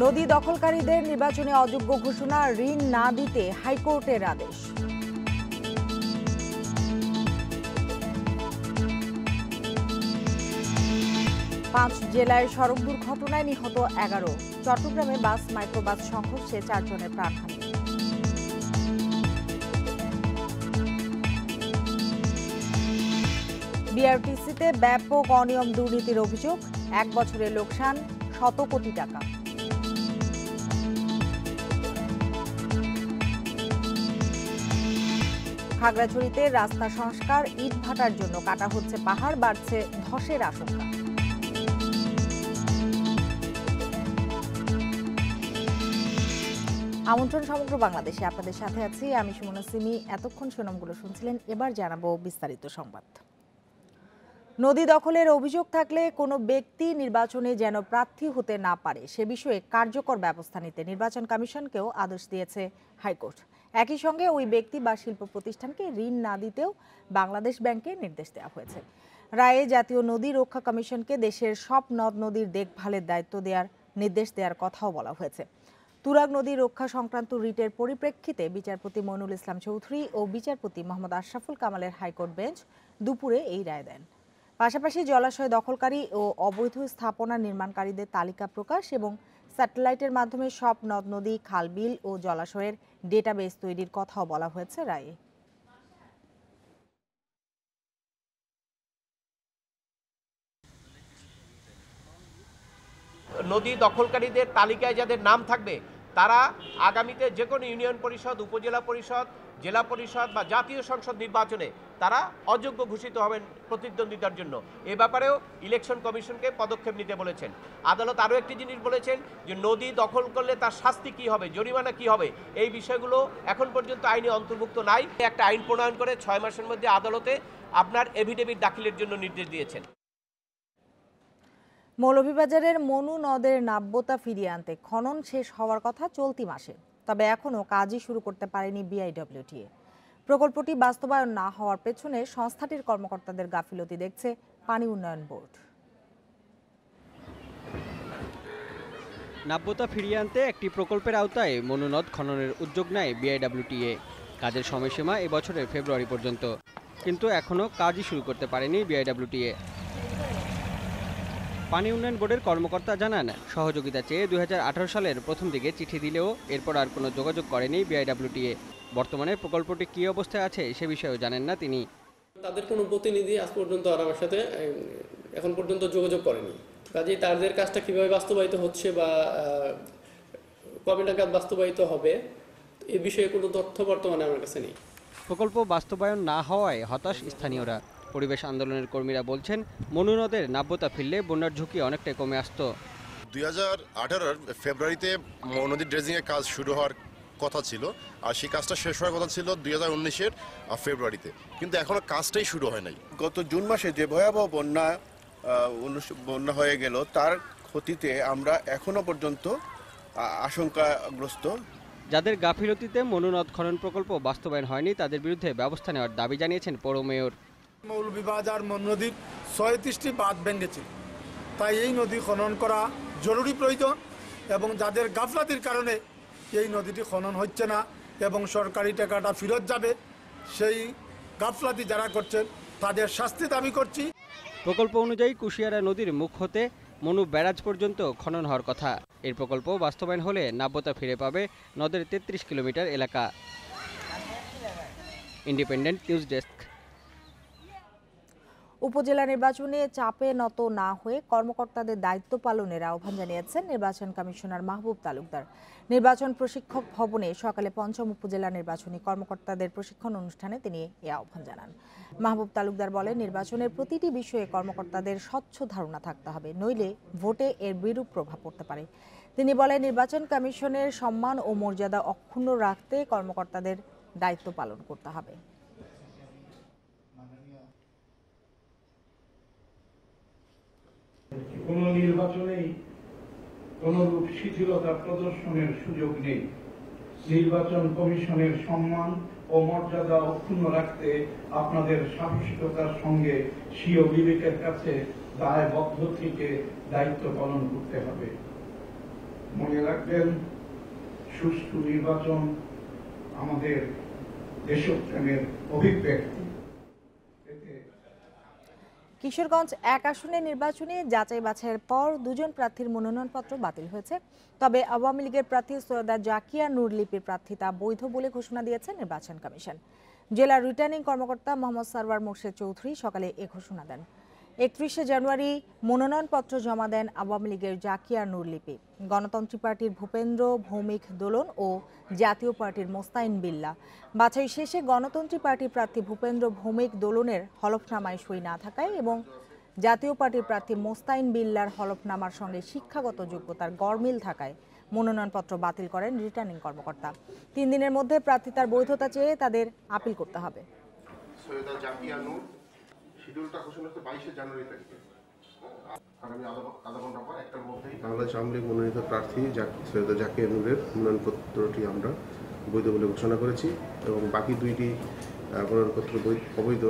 নদী দখলকারীদের নির্বাচনে অযোগ্য ঘোষণা, ঋণ না দিতে হাইকোর্টের আদেশ। পাঁচ জেলায় সড়ক দুর্ঘটনায় নিহত 11। চট্টগ্রামে বাস মাইক্রোবাস সংঘর্ষে 4 জনের প্রাণহানি। বিআরটিসিতে ব্যাপক অনিয়ম দুর্নীতির অভিযোগ, 1 বছরে লোকসান শত কোটি টাকা। খাগড়াছড়িতে রাস্তা সংস্কার, ইট ভাটার জন্য কাটা হচ্ছে পাহাড়, বাড়ছে ধসের আশঙ্কা। আমন্ত্রণ সমগ্র বাংলাদেশে, আপনাদের সাথে আছি আমি সুমনা সিমি। এতক্ষণ শিরোনামগুলো শুনছিলেন, এবার জানাবো বিস্তারিত সংবাদ। নদী দখলের অভিযোগ থাকলে কোনো ব্যক্তি নির্বাচনে যেন প্রার্থী হতে না পারে সে বিষয়ে কার্যকর ব্যবস্থা নিতে নির্বাচন কমিশনকেও আদেশ দিয়েছে হাইকোর্ট। একই সঙ্গে ওই ব্যক্তি বা শিল্প প্রতিষ্ঠানকে ঋণ না দিতেও বাংলাদেশ ব্যাংকে নির্দেশ দেওয়া হয়েছে। রায়ে জাতীয় নদী রক্ষা কমিশনকে দেশের সব নদ নদীর দেখভালের দায়িত্ব দেওয়ার নির্দেশ দেওয়ার কথাও বলা হয়েছে। তুরাগ নদী রক্ষা সংক্রান্ত রিটের পরিপ্রেক্ষিতে বিচারপতি মইনুল ইসলাম চৌধুরী ও বিচারপতি মোহাম্মদ আশরাফুল কামালের হাইকোর্ট বেঞ্চ দুপুরে এই রায় দেন। পাশাপাশি জলাশয় দখলকারী ও অবৈধ স্থাপনা নির্মাণকারীদের তালিকা প্রকাশ এবং স্যাটেলাইটের মাধ্যমে সব নদ নদী, খাল বিল ও জলাশয়ের ডেটাবেস তৈরির কথাও বলা হয়েছে রায়ে। নদী দখলকারীদের তালিকায় যাদের নাম থাকবে তারা আগামীতে যে কোনো ইউনিয়ন পরিষদ, উপজেলা পরিষদ, জেলা পরিষদ বা জাতীয় সংসদ নির্বাচনে তারা অযোগ্য ঘোষিত হবেন প্রতিদ্বন্দ্বিতার জন্য। এ ব্যাপারেও ইলেকশন কমিশনকে পদক্ষেপ নিতে বলেছেন। আদালত আরও একটি জিনিস বলেছেন যে নদী দখল করলে তার শাস্তি কী হবে, জরিমানা কী হবে, এই বিষয়গুলো এখন পর্যন্ত আইনে অন্তর্ভুক্ত নাই। একটা আইন প্রণয়ন করে 6 মাসের মধ্যে আদালতে আপনার এফিডেভিট দাখিলের জন্য নির্দেশ দিয়েছেন। মৌলভীবাজারের মনু নদের নাব্যতা ফিরিয়ে আনতে খনন শেষ হওয়ার কথা চলতি মাসে, তবে এখনও কাজই শুরু করতে পারেনি বিআইডব্লিউটিএ। প্রকল্পটি বাস্তবায়ন না হওয়ার পেছনে সংস্থাটির কর্মকর্তাদের গাফিলতি দেখছে পানি উন্নয়ন বোর্ড। নাব্যতা ফিরিয়ে আনতে একটি প্রকল্পের আওতায় মনু নদ খননের উদ্যোগ নেয় বিআইডব্লিউটিএ। কাজের সময়সীমা এবছরের ফেব্রুয়ারি পর্যন্ত, কিন্তু এখনও কাজই শুরু করতে পারেনি বিআইডব্লিউটিএ। পানি উন্নয়ন বোর্ডের কর্মকর্তা জানান, সহযোগিতা চেয়ে 2018 সালের প্রথম দিকে চিঠি দিলেও এরপর আর কোনো যোগাযোগ করেনি বিআইডব্লিউটিএ। বর্তমানে প্রকল্পটি কী অবস্থায় আছে সে বিষয়েও জানেন না তিনি। তাদের কোনো প্রতিনিধি আজ পর্যন্ত আর আমার সাথে এখন পর্যন্ত যোগাযোগ করেনি। কাজেই তাদের কাজটা কিভাবে বাস্তবায়িত হচ্ছে বা কবে নাগাদ বাস্তবায়িত হবে এ বিষয়ে কোনো তথ্য বর্তমানে আমার কাছে নেই। প্রকল্প বাস্তবায়ন না হওয়ায় হতাশ স্থানীয়রা। পরিবেশ আন্দোলনের কর্মীরা বলছেন, মনু নদের নাব্যতা ফিরলে বন্যার ঝুঁকি অনেকটাই কমে আসতো। 2018 ফেব্রুয়ারিতে নদীর ড্রেজিংয়ের কাজ শুরু হওয়ার কথা ছিল, আর সেই কাজটা শেষ হওয়ার কথা ছিল 2019 ফেব্রুয়ারিতে, কিন্তু এখনো কাজটাই শুরু হয় নাই। গত জুন মাসে যে ভয়াবহ বন্যা হয়ে গেল তার ক্ষতিতে আমরা এখনো পর্যন্ত আশঙ্কাগ্রস্ত। যাদের গাফিলতিতে মনু নদ খনন প্রকল্প বাস্তবায়ন হয়নি তাদের বিরুদ্ধে ব্যবস্থা নেওয়ার দাবি জানিয়েছেন পৌর মেয়র। মৌলভীবাজার মনু নদীর 37টি বাঁধ ভেঙেছে, তাই এই নদী খনন করা জরুরি প্রয়োজন এবং যাদের গাফলাতির কারণে এই নদীটি খনন হচ্ছে না এবং সরকারি টাকাটা ফেরত যাবে, সেই গাফলাতি যারা করছেন তাদের শাস্তি দাবি করছি। প্রকল্প অনুযায়ী কুশিয়ারা নদীর মুখ হতে মনু ব্যারাজ পর্যন্ত খনন হওয়ার কথা। এর প্রকল্প বাস্তবায়ন হলে নাব্যতা ফিরে পাবে নদের 33 কিলোমিটার এলাকা। Independent news desk. উপজেলা নির্বাচনে চাপে নত না হয়ে কর্মকর্তাদের দায়িত্ব পালনের আহ্বান জানিয়েছেন নির্বাচন কমিশনার মাহবুব তালুকদার। নির্বাচন প্রশিক্ষক ভবনে সকালে 5ম উপজেলা নির্বাচনী কর্মকর্তাদের প্রশিক্ষণ অনুষ্ঠানে তিনি এই আহ্বান জানান। মাহবুব তালুকদার বলেন, নির্বাচনের প্রতিটি বিষয়ে কর্মকর্তাদের স্বচ্ছ ধারণা থাকতে হবে, নইলে ভোটে এর বিরূপ প্রভাব পড়তে পারে। তিনি বলেন, নির্বাচন কমিশনের সম্মান ও মর্যাদা অক্ষুণ্ণ রাখতে কর্মকর্তাদের দায়িত্ব পালন করতে হবে। কোন নির্বাচনেই কোনরূপ শিথিলতা প্রদর্শনের সুযোগ নেই। নির্বাচন কমিশনের সম্মান ও মর্যাদা অক্ষুণ্ণ রাখতে আপনাদের সাহসিকতার সঙ্গে স্বীয় বিবেকের কাছে দায়বদ্ধ থেকে দায়িত্ব পালন করতে হবে। মনে রাখবেন, সুষ্ঠু নির্বাচন আমাদের দেশপ্রেমের অভিব্যক্তি। কিশোরগঞ্জ 1 আসনের নির্বাচনে যাচাই বাছাইয়ের পর 2 জন প্রার্থীর মনোনয়নপত্র বাতিল হয়েছে। তবে আওয়ামী লীগের প্রার্থী সৈয়দা জাকিয়া নূর লিপির প্রার্থিতা বৈধ বলে ঘোষণা দিয়েছে নির্বাচন কমিশন। জেলা রিটার্নিং কর্মকর্তা মোহাম্মদ সারওয়ার মোর্শেদ চৌধুরী সকালে এ ঘোষণা দেন। 31শে জানুয়ারি মনোনয়নপত্র জমা দেন আওয়ামী লীগের জাকিয়া নূর লিপি। গণতন্ত্রী পার্টির ভূপেন্দ্র ভৌমিক দোলন ও জাতীয় পার্টির মোস্তাইন বিল্লাহ। বাছাই শেষে গণতন্ত্রী পার্টির প্রার্থী ভূপেন্দ্র ভৌমিক দোলনের হলফনামায় সই না থাকায় এবং জাতীয় পার্টির প্রার্থী মোস্তাইন বিল্লার হলফনামার সঙ্গে শিক্ষাগত যোগ্যতার গড়মিল থাকায় মনোনয়নপত্র বাতিল করেন রিটার্নিং কর্মকর্তা। 3 দিনের মধ্যে প্রার্থিতার বৈধতা চেয়ে তাদের আপিল করতে হবে। সৈয়দা জাকিয়া নূর শিডিউলটা ঘোষণা হচ্ছে 22শে জানুয়ারি তারিখে। আগামী আধা ঘন্টা পর একটার মধ্যেই বাংলাদেশ আওয়ামী লীগ মনোনীত প্রার্থী সৈয়দা জাকিয়া নূরের মনোনয়নপত্রটি আমরা বৈধ বলে ঘোষণা করেছি এবং বাকি 2টি মনোনয়নপত্র অবৈধ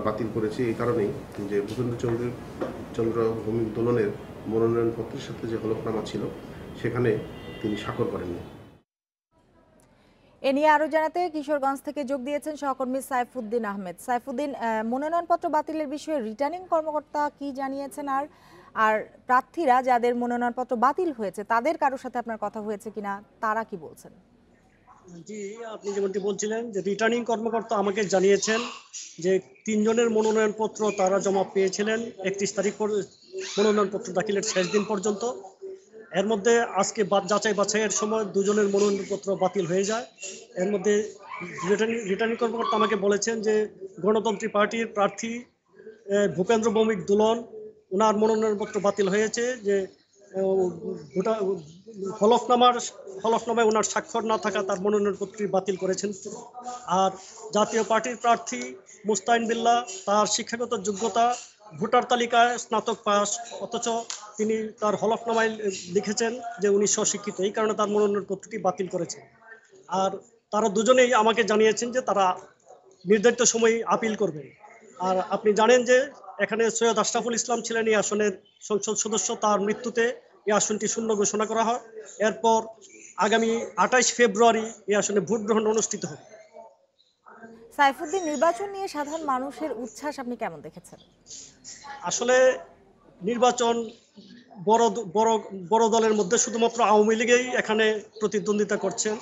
বাতিল করেছি এই কারণেই যে ভূপেন্দ্র চন্দ্র ভৌমিক দোলনের মনোনয়নপত্রের সাথে যে হলফনামা ছিল সেখানে তিনি স্বাক্ষর করেননি। এ নিয়ে আরো জানাতে কিশোরগঞ্জ থেকে যোগ দিয়েছেন সহকর্মী সাইফুদ্দিন আহমেদ। সাইফুদ্দিন, মনোনয়নপত্র বাতিলের বিষয়ে রিটার্নিং কর্মকর্তা কি জানিয়েছেন আর প্রার্থীরা যাদের মনোনয়নপত্র বাতিল হয়েছে তাদের কারোর সাথে আপনার কথা হয়েছে কিনা তারা কি বলছেন? জি, আপনি যেমনটি বলছিলেন যে রিটার্নিং কর্মকর্তা আমাকে জানিয়েছেন যে 3 জনের মনোনয়নপত্র তারা জমা পেয়েছিলেন 31 তারিখ মনোনয়নপত্র দাখিলের শেষ দিন পর্যন্ত। এর মধ্যে আজকে যাচাই বাছাইয়ের সময় 2 জনের মনোনয়নপত্র বাতিল হয়ে যায়। এর মধ্যে রিটার্নিং কর্মকর্তা আমাকে বলেছেন যে গণতন্ত্রী পার্টির প্রার্থী ভূপেন্দ্র ভৌমিক দোলন ওনার মনোনয়নপত্র বাতিল হয়েছে, যে হলফনামায় ওনার স্বাক্ষর না থাকা তার মনোনয়নপত্রটি বাতিল করেছেন। আর জাতীয় পার্টির প্রার্থী মোস্তাইন বিল্লাহ তার শিক্ষাগত যোগ্যতা ভোটার তালিকায় স্নাতক পাস, অথচ তিনি তার হলফনামায় লিখেছেন যে উনি স্বশিক্ষিত, এই কারণে তার মনোনয়নপত্রটি বাতিল করেছেন। আর তারা দুজনেই আমাকে জানিয়েছেন যে তারা নির্ধারিত সময়ে আপিল করবেন। আর আপনি জানেন যে এখানে সৈয়দ আশরাফুল ইসলাম ছিলেন এই আসনের সংসদ সদস্য, তার মৃত্যুতে এই আসনটি শূন্য ঘোষণা করা হয়। এরপর আগামী 28 ফেব্রুয়ারি এই আসনে ভোট গ্রহণ অনুষ্ঠিত হবে। সাইফুদ্দিন, নির্বাচন নিয়ে সাধারণ মানুষের উচ্ছ্বাস আপনি কেমন দেখেছেন? আসলে নির্বাচন বড় দলের মধ্যে শুধুমাত্র আওয়ামী লীগই এখানে প্রতিদ্বন্দ্বিতা করছেন,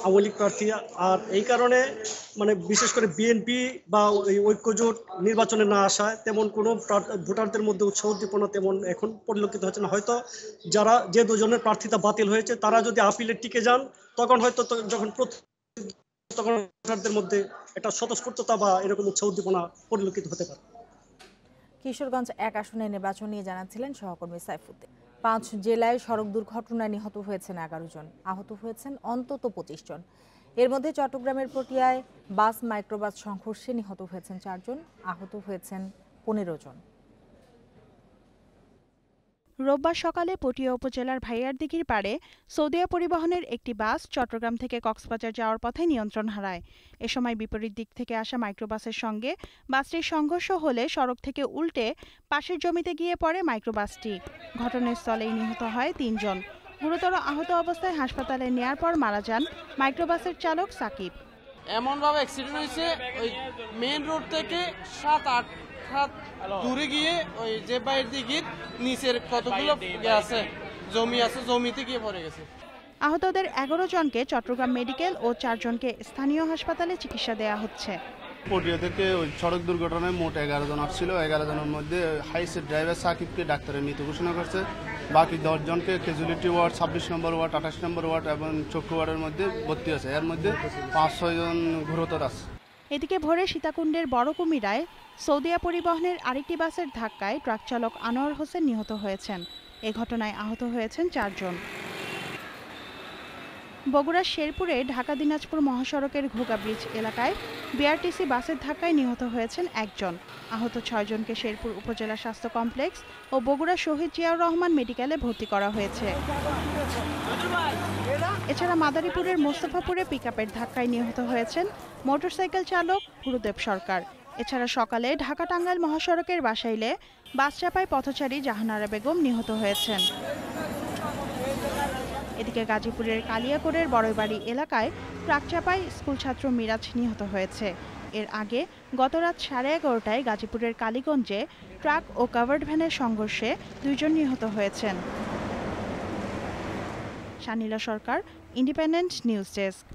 আওয়ামী লীগ প্রার্থী। আর এই কারণে মানে বিশেষ করে বিএনপি বা এই ঐক্যজোট নির্বাচনে না আসায় তেমন কোনো ভোটারদের মধ্যে উৎসাহ উদ্দীপনা তেমন এখন পরিলক্ষিত হচ্ছে না। হয়তো যে 2 জনের প্রার্থিতা বাতিল হয়েছে তারা যদি আপিলে টিকে যান তখন হয়তো তখন ভোটারদের মধ্যে একটা স্বতঃস্ফূর্ততা বা এরকম উৎসাহ উদ্দীপনা পরিলক্ষিত হতে পারে। কিশোরগঞ্জ 1 আসনের নির্বাচন নিয়ে জানাচ্ছিলেন সহকর্মী সাইফুদ্দিন। 5 জেলায় সড়ক দুর্ঘটনায় নিহত হয়েছেন 11 জন, আহত হয়েছেন অন্তত 25 জন। এর মধ্যে চট্টগ্রামের পটিয়ায় বাস মাইক্রোবাস সংঘর্ষে নিহত হয়েছেন 4 জন, আহত হয়েছেন 15 জন। রোববার সকালে পটিয়া উপজেলার ভাইয়ারদিঘির পাড়ে সৌদিয়া পরিবহনের একটি বাস চট্টগ্রাম থেকে কক্সবাজার যাওয়ার পথে নিয়ন্ত্রণ হারায়। এ সময় বিপরীত দিক থেকে আসা মাইক্রোবাসের সঙ্গে বাসটির সংঘর্ষ হলে সড়ক থেকে উল্টে পাশের জমিতে গিয়ে পড়ে মাইক্রোবাসটি। ঘটনাস্থলেই নিহত হয় 3 জন। গুরুতর আহত অবস্থায় হাসপাতালে নেয়ার পর মারা যান মাইক্রোবাসের চালক সাকিব। এমনভাবে অ্যাক্সিডেন্ট হয়েছে, ওই মেইন রোড থেকে 7-8 হাত দূরে গিয়ে ওই যে বাইরের দিকে নিচের কতগুলো আছে জমি আছে, জমিতে গিয়ে পড়ে গেছে। আহতদের 11 জনকে চট্টগ্রাম মেডিকেল ও 4 জনকে স্থানীয় হাসপাতালে চিকিৎসা দেওয়া হচ্ছে। পটিয়া থেকে ওই সড়ক দুর্ঘটনায় মোট 11 জন আসছিল। 11 জনের মধ্যে হাইসের ড্রাইভার সাকিবকে ডাক্তারের মৃত ঘোষণা করছে। বাকি 10 জনকে ক্যাজুয়ালিটি ওয়ার্ড, 26 নম্বর ওয়ার্ড, 28 নম্বর ওয়ার্ড এবং চক্ষু ওয়ার্ডের মধ্যে ভর্তি আছে। এর মধ্যে 5-6 জন গুরুতর আছে। এদিকে ভোরে সীতাকুণ্ডের বড় কুমিরায় সৌদিয়া পরিবহনের আরেকটি বাসের ধাক্কায় ট্রাক চালক আনোয়ার হোসেন নিহত হয়েছেন। এ ঘটনায় আহত হয়েছেন 4 জন। বগুড়ার শেরপুরে ঢাকা দিনাজপুর মহাসড়কের ঘোগা ব্রিজ এলাকায় বিআরটিসি বাসের ধাক্কায় নিহত হয়েছেন 1 জন। আহত 6 জনকে শেরপুর উপজেলা স্বাস্থ্য কমপ্লেক্স ও বগুড়া শহীদ জিয়াউর রহমান মেডিকেলে ভর্তি করা হয়েছে। এছাড়া মাদারীপুরের মোস্তফাপুরে পিকআপের ধাক্কায় নিহত হয়েছেন মোটরসাইকেল চালক গুরুদেব সরকার। এছাড়া সকালে ঢাকা টাঙ্গাইল মহাসড়কের বাসাইলে বাস চাপায় পথচারী জাহানারা বেগম নিহত হয়েছেন। এদিকে গাজীপুরের কালিয়াকৈরের বড়বাড়ি এলাকায় ট্রাক চাপায় স্কুল ছাত্র মিরাজ নিহত হয়েছে। এর আগে গত রাত 11:30টায় গাজীপুরের কালীগঞ্জে ট্রাক ও কাভার্ড ভ্যানের সংঘর্ষে 2 জন নিহত হয়েছেন। শানিলা সরকার, ইন্ডিপেন্ডেন্ট নিউজ ডেস্ক।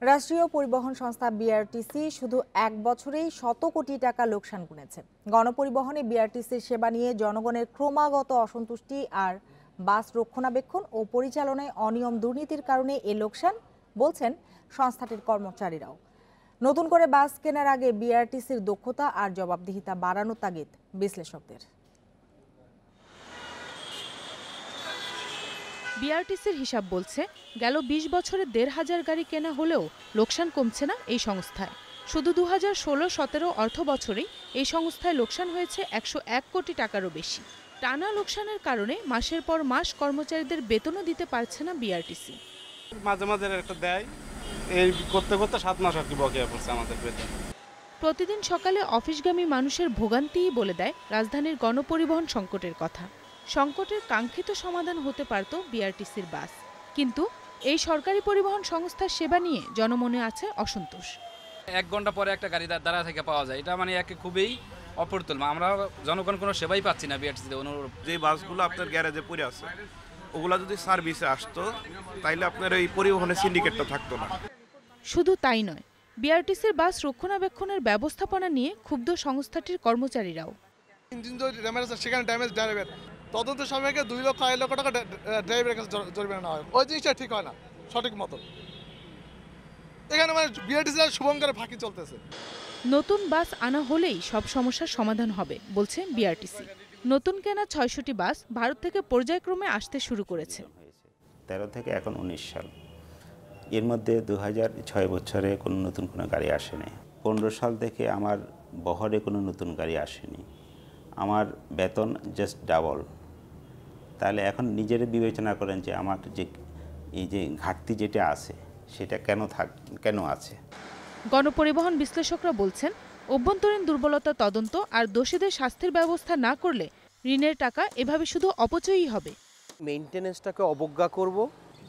রাষ্ট্রীয় পরিবহন সংস্থা বিআরটিসি শুধু 1 বছরেই 100 কোটি টাকা লোকসান গুনেছে। গণপরিবহনে বিআরটিসির সেবা নিয়ে জনগণের ক্রমাগত অসন্তুষ্টি আর বাস রক্ষণাবেক্ষণ ও পরিচালনায় অনিয়ম দুর্নীতির কারণে এই লোকসান বলছেন সংস্থাটির কর্মচারীরাও। নতুন করে বাস কেনার আগে বিআরটিসির দক্ষতা আর জবাবদিহিতা বাড়ানোর তাগিদ বিশ্লেষকদের। বিআরটিসির হিসাব বলছে গেল 20 বছরে 1,500 গাড়ি কেনা হলেও লোকসান কমছে না এই সংস্থায়। শুধু 2016-17 অর্থ বছরেই এই সংস্থায় লোকসান হয়েছে 101 কোটি টাকারও বেশি। টানা লোকসানের কারণে মাসের পর মাস কর্মচারীদের বেতনও দিতে পারছে না বিআরটিসি। মাঝে মাঝে একটা দেয়, এই করতে করতে 7 মাস আর কি বকেয়া পড়ছে আমাদের বেতন। প্রতিদিন সকালে অফিসগামী মানুষের ভোগান্তিই বলে দেয় রাজধানীর গণপরিবহন সংকটের কথা। সংকটের কাঙ্ক্ষিত সমাধান হতে পারত বিআরটিসির বাস, কিন্তু এই সরকারি পরিবহন সংস্থার সেবা নিয়ে জনমনে আছে অসন্তোষ। 1 ঘন্টা পরে একটা গাড়ি দাঁড়া থেকে পাওয়া যায়, এটা মানে একে খুবই অপরতুল। আমরা জনগণ কোনো সেবাই পাচ্ছি না বিআরটিসিতে। যে বাসগুলো আপনার গ্যারেজে পড়ে আছে ওগুলা যদি সার্ভিসে আসতো তাইলে আপনার এই পরিবহনের সিন্ডিকেটটা থাকতো না। শুধু তাই নয়, বিআরটিসির বাস রক্ষণাবেক্ষণের ব্যবস্থাপনা নিয়ে ক্ষুব্ধ সংস্থাটির কর্মচারীরাও। ইঞ্জিন যদি ড্যামেজ আছে সেখানে ড্যামেজ ড্রাইভার তদন্ত সময়কে 2 লক্ষ 2.5 লক্ষ টাকা ড্রাইভারের কাছে জরিমানা হয়। ওই জিনিসটা ঠিক হয় না সঠিক মতো। এখানে মানে বিআরটিসির শুভঙ্করের ফাঁকি চলতেছে। নতুন বাস আনা হলেই সব সমস্যার সমাধান হবে বলছে বিআরটিসি। নতুন কেনা 600টি বাস ভারত থেকে পর্যায়ক্রমে আসতে শুরু করেছে। 13 থেকে এখন 19 সাল, এর মধ্যে 2006 বছরে কোনো নতুন কোনো গাড়ি আসেনি। 15 সাল থেকে আমার বহরে কোনো নতুন গাড়ি আসেনি। আমার বেতন জাস্ট ডাবল। তাহলে এখন নিজেরা বিবেচনা করেন যে আমার যে এই যে ঘাটতি যেটা আছে সেটা কেন আছে। গণপরিবহন বিশ্লেষকরা বলছেন, অভ্যন্তরীণ দুর্বলতা তদন্ত আর দোষীদের শাস্তির ব্যবস্থা না করলে ঋণের টাকা এভাবে শুধু অপচয়ই হবে। মেইনটেনেন্সটাকে অবজ্ঞা করব,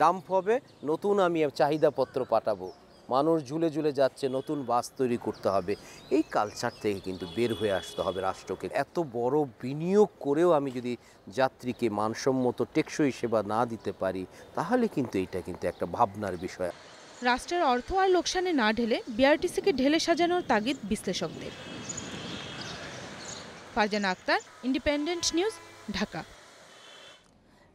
ডাম্প হবে, নতুন আমি চাহিদাপত্র পাঠাবো, মানুষ ঝুলে ঝুলে যাচ্ছে, নতুন বাস তৈরি করতে হবে। এই কালচার থেকে কিন্তু বের হয়ে আসতে হবে রাষ্ট্রকে। এত বড় বিনিয়োগ করেও আমি যদি যাত্রীকে মানসম্মত টেকসই সেবা না দিতে পারি তাহলে কিন্তু এটা কিন্তু একটা ভাবনার বিষয়। রাষ্ট্রের অর্থ আর লোকসানে না ঢেলে বিআরটিসিকে ঢেলে সাজানোর তাগিদ বিশ্লেষকদের। Farzana Akter, independent news, Dhaka.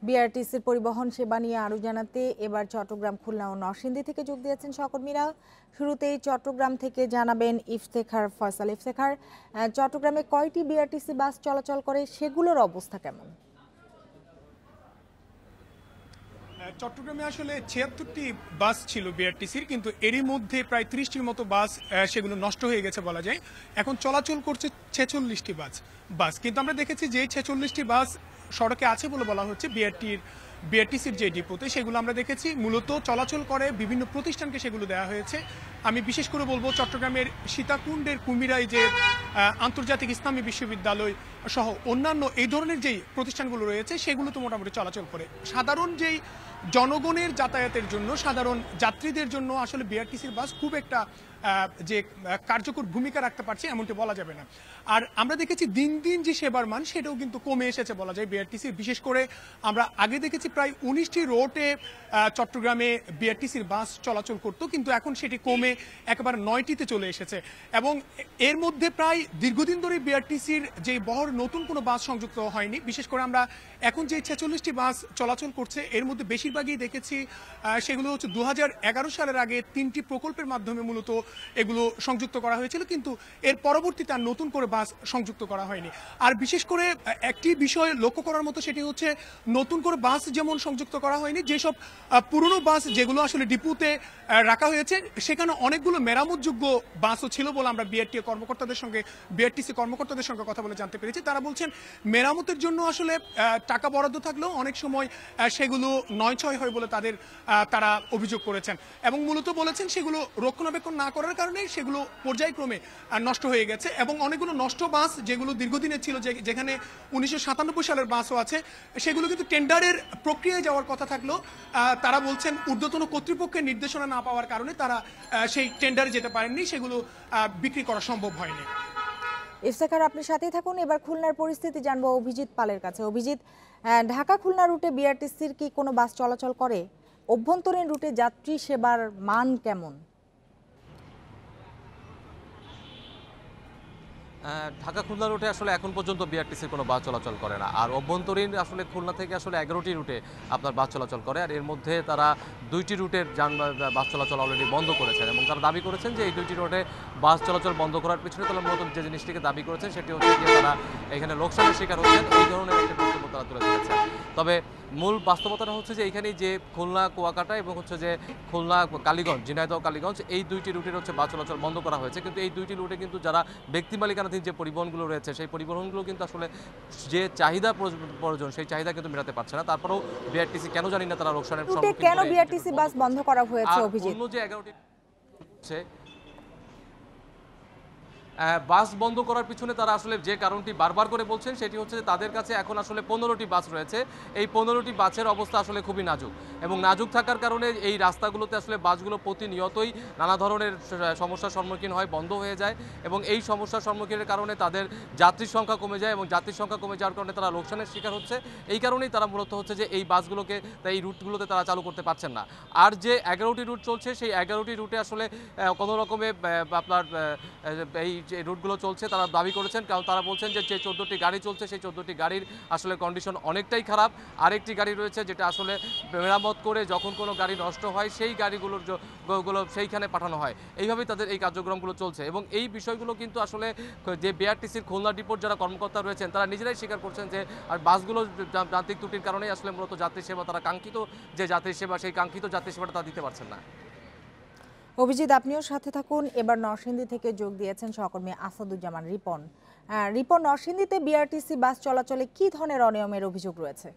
বিআরটিসির পরিবহন সেবা নিয়ে আরও জানাতে এবার চট্টগ্রাম, খুলনা ও নরসিংদী থেকে যোগ দিয়েছেন সহকর্মীরা। শুরুতেই চট্টগ্রাম থেকে জানাবেন ইফতেখার ফয়সাল। ইফতেখার, চট্টগ্রামে কয়টি বিআরটিসি বাস চলাচল করে, সেগুলোর অবস্থা কেমন? চট্টগ্রামে আসলে 76টি বাস ছিল বিআরটিসির, কিন্তু এরই মধ্যে প্রায় 30টির মতো বাস সেগুলো নষ্ট হয়ে গেছে বলা যায়। এখন চলাচল করছে 46টি বাস, কিন্তু আমরা দেখেছি যে 46টি বাস সড়কে আছে বলে বলা হচ্ছে বিআরটিসির যে ডিপোতে, সেগুলো আমরা দেখেছি মূলত চলাচল করে বিভিন্ন প্রতিষ্ঠানকে সেগুলো দেওয়া হয়েছে। আমি বিশেষ করে বলবো চট্টগ্রামের সীতাকুণ্ডের কুমিরায় যে আন্তর্জাতিক ইসলামী বিশ্ববিদ্যালয় সহ অন্যান্য এই ধরনের যেই প্রতিষ্ঠানগুলো রয়েছে সেগুলো তো মোটামুটি চলাচল করে। সাধারণ যেই জনগণের যাতায়াতের জন্য, সাধারণ যাত্রীদের জন্য আসলে বিআরটিসির বাস খুব একটা যে কার্যকর ভূমিকা রাখতে পারছে এমনটি বলা যাবে না। আর আমরা দেখেছি দিন দিন যে সেবার মান সেটাও কিন্তু কমে এসেছে বলা যায় বিআরটিসির। বিশেষ করে আমরা আগে দেখেছি প্রায় 19টি রুটে চট্টগ্রামে বিআরটিসির বাস চলাচল করতো, কিন্তু এখন সেটি কমে একেবারে 9টিতে চলে এসেছে। এবং এর মধ্যে প্রায় দীর্ঘদিন ধরে বিআরটিসির যে বহর নতুন কোনো বাস সংযুক্ত হয়নি। বিশেষ করে আমরা এখন যে 46টি বাস চলাচল করছে এর মধ্যে বেশিরভাগই দেখেছি সেগুলো হচ্ছে 2011 সালের আগে 3টি প্রকল্পের মাধ্যমে মূলত এগুলো সংযুক্ত করা হয়েছিল, কিন্তু এর পরবর্তীতে আর নতুন করে বাস সংযুক্ত করা হয়নি। আর বিশেষ করে একটি বিষয় লক্ষ্য করার মতো সেটি হচ্ছে নতুন করে বাস যেমন সংযুক্ত করা হয়নি, যেসব পুরনো বাস যেগুলো আসলে ডিপুতে রাখা হয়েছে সেখানে অনেকগুলো মেরামতযোগ্য বাসও ছিল বলে আমরা বিআরটিসি কর্মকর্তাদের সঙ্গে কথা বলে জানতে পেরেছি। তারা বলছেন মেরামতের জন্য আসলে টাকা বরাদ্দ থাকলেও অনেক সময় সেগুলো 9-6 হয় বলে তারা অভিযোগ করেছেন এবং মূলত বলেছেন সেগুলো রক্ষণাবেক্ষণ না করার কারণে সেগুলো পর্যায়ক্রমে নষ্ট হয়ে গেছে এবং অনেকগুলো নষ্ট বাস যেগুলো দীর্ঘদিনের ছিল, যেখানে 1997 সালের বাসও আছে, সেগুলো কিন্তু টেন্ডারের প্রক্রিয়ায় যাওয়ার কথা থাকলেও তারা বলছেন ঊর্ধ্বতন কর্তৃপক্ষের নির্দেশনা না পাওয়ার কারণে তারা সেই টেন্ডারে যেতে পারেননি, সেগুলো বিক্রি করা সম্ভব হয়নি। ইফতেখার, আপনি সাথেই থাকুন। এবার খুলনার পরিস্থিতি জানবো অভিজিৎ পালের কাছে। অভিজিৎ, ঢাকা খুলনা রুটে বিআরটিসির কি কোনো বাস চলাচল করে? অভ্যন্তরীণ রুটে যাত্রী সেবার মান কেমন? ঢাকা খুলনা রুটে আসলে এখন পর্যন্ত বিআরটিসির কোনো বাস চলাচল করে না। আর অভ্যন্তরীণ আসলে খুলনা থেকে আসলে 11টি রুটে আপনার বাস চলাচল করে। আর এর মধ্যে তারা 2টি রুটের বাস চলাচল অলরেডি বন্ধ করেছেন এবং তারা দাবি করেছেন যে এই 2টি রুটে বাস চলাচল বন্ধ করার পিছনে তারা মূলত যে জিনিসটিকে দাবি করেছেন সেটি হচ্ছে যে তারা এখানে লোকসানের শিকার হচ্ছেন, এই ধরনের একটা বক্তব্য তারা তুলে ধরেছেন। তবে মূল বাস্তবতাটা হচ্ছে যে এখানেই যে খুলনা কুয়াকাটা এবং হচ্ছে যে খুলনা কালীগঞ্জ, ঝিনাইদহ কালীগঞ্জ, এই 2টি রুটের হচ্ছে বাস চলাচল বন্ধ করা হয়েছে। কিন্তু এই 2টি রুটে কিন্তু যারা ব্যক্তি মালিকানাধীন যে পরিবহনগুলো রয়েছে সেই পরিবহনগুলো কিন্তু আসলে যে চাহিদা প্রয়োজন সেই চাহিদা কিন্তু মেটাতে পারছে না। তারপরেও বিআরটিসি কেন জানি না তারা লোকসানের সম্মুখীন। কেন বিআরটিসি বাস বন্ধ করা হয়েছে অভিজিৎ? অন্য যে 11টি বাস বন্ধ করার পিছনে তারা আসলে যে কারণটি বারবার করে বলছেন সেটি হচ্ছে যে তাদের কাছে এখন আসলে 15টি বাস রয়েছে। এই 15টি বাসের অবস্থা আসলে খুবই নাজুক এবং নাজুক থাকার কারণে এই রাস্তাগুলোতে আসলে বাসগুলো প্রতিনিয়তই নানা ধরনের সমস্যার সম্মুখীন হয়, বন্ধ হয়ে যায় এবং এই সমস্যার সম্মুখীনের কারণে তাদের যাত্রীর সংখ্যা কমে যায় এবং যাত্রীর সংখ্যা কমে যাওয়ার কারণে তারা লোকসানের শিকার হচ্ছে। এই কারণেই তারা মূলত হচ্ছে যে এই বাসগুলোকে এই রুটগুলোতে তারা চালু করতে পারছেন না। আর যে 11টি রুট চলছে সেই 11টি রুটে আসলে কোনো রকমে আপনার এই যে রুটগুলো চলছে তারা দাবি করেছেন, কারণ তারা বলছেন যে 14টি গাড়ি চলছে সেই 14টি গাড়ির আসলে কন্ডিশন অনেকটাই খারাপ। আরেকটি গাড়ি রয়েছে যেটা আসলে মেরামত করে যখন কোনো গাড়ি নষ্ট হয় সেই গাড়িগুলোর সেইখানে পাঠানো হয়। এইভাবেই তাদের এই কার্যক্রমগুলো চলছে এবং এই বিষয়গুলো কিন্তু আসলে যে বিআরটিসির খুলনা ডিপোর যারা কর্মকর্তা রয়েছেন তারা নিজেরাই স্বীকার করছেন যে আর বাসগুলো যান্ত্রিক ত্রুটির কারণেই আসলে মূলত যাত্রী সেবা তারা কাঙ্ক্ষিত যে যাত্রী সেবা সেই কাঙ্ক্ষিত যাত্রী সেবাটা তারা দিতে পারছেন না। অভিজিৎ, আপনিও সাথে থাকুন। এবার নরসিংদী থেকে যোগ দিয়েছেন সহকর্মী আসাদুজ্জামান রিপন। রিপন, নরসিংদীতে বিআরটিসি বাস চলাচলে কি ধরনের অনিয়মের অভিযোগ রয়েছে?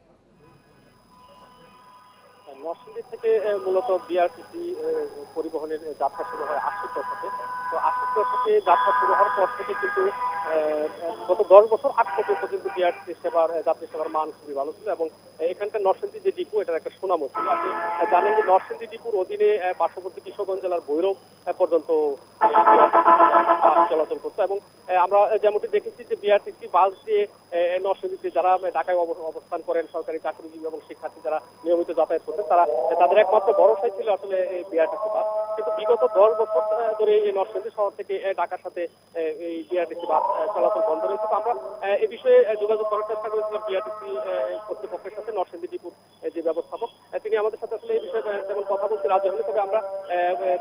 নরসিংদী থেকে মূলত বিআরটিসি পরিবহনের যাত্রা শুরু হয় আশুলিয়া থেকে। তো আশুলিয়া থেকে যাত্রা শুরু হওয়ার পর থেকে কিন্তু গত 10 বছর আগ পর্যন্ত কিন্তু বিআরটিসি সেবার যাত্রী সেবার মান খুবই ভালো ছিল এবং এখানকার নরসিংদী যে ডিপো এটার একটা সুনামও ছিল। আপনি জানেন যে নরসিংদী ডিপোর অধীনে পার্শ্ববর্তী কিশোরগঞ্জ জেলার ভৈরব পর্যন্ত চলাচল করতো এবং আমরা যেমনটি দেখেছি যে বিআরটিসি বাস দিয়ে নরসিংদীতে যারা ঢাকায় অবস্থান করেন সরকারি চাকরিজীবী এবং শিক্ষার্থী যারা নিয়মিত যাতায়াত করতেন তাদের একমাত্র ভরসাই ছিল আসলে এই বিআরটিসি বাস। কিন্তু বিগত 10 বছর ধরে এই নরসিংদী শহর থেকে ঢাকার সাথে এই বিআরটিসি বাস চলাচল বন্ধ রয়েছে। তো আমরা এ বিষয়ে যোগাযোগ করার চেষ্টা করেছিলাম বিআরটিসি কর্তৃপক্ষের সাথে। নরসিংদী ডিপোর যে ব্যবস্থাপক তিনি আমাদের সাথে আসলে এই বিষয়ে যেমন কথা বলতে রাজি হলে, তবে আমরা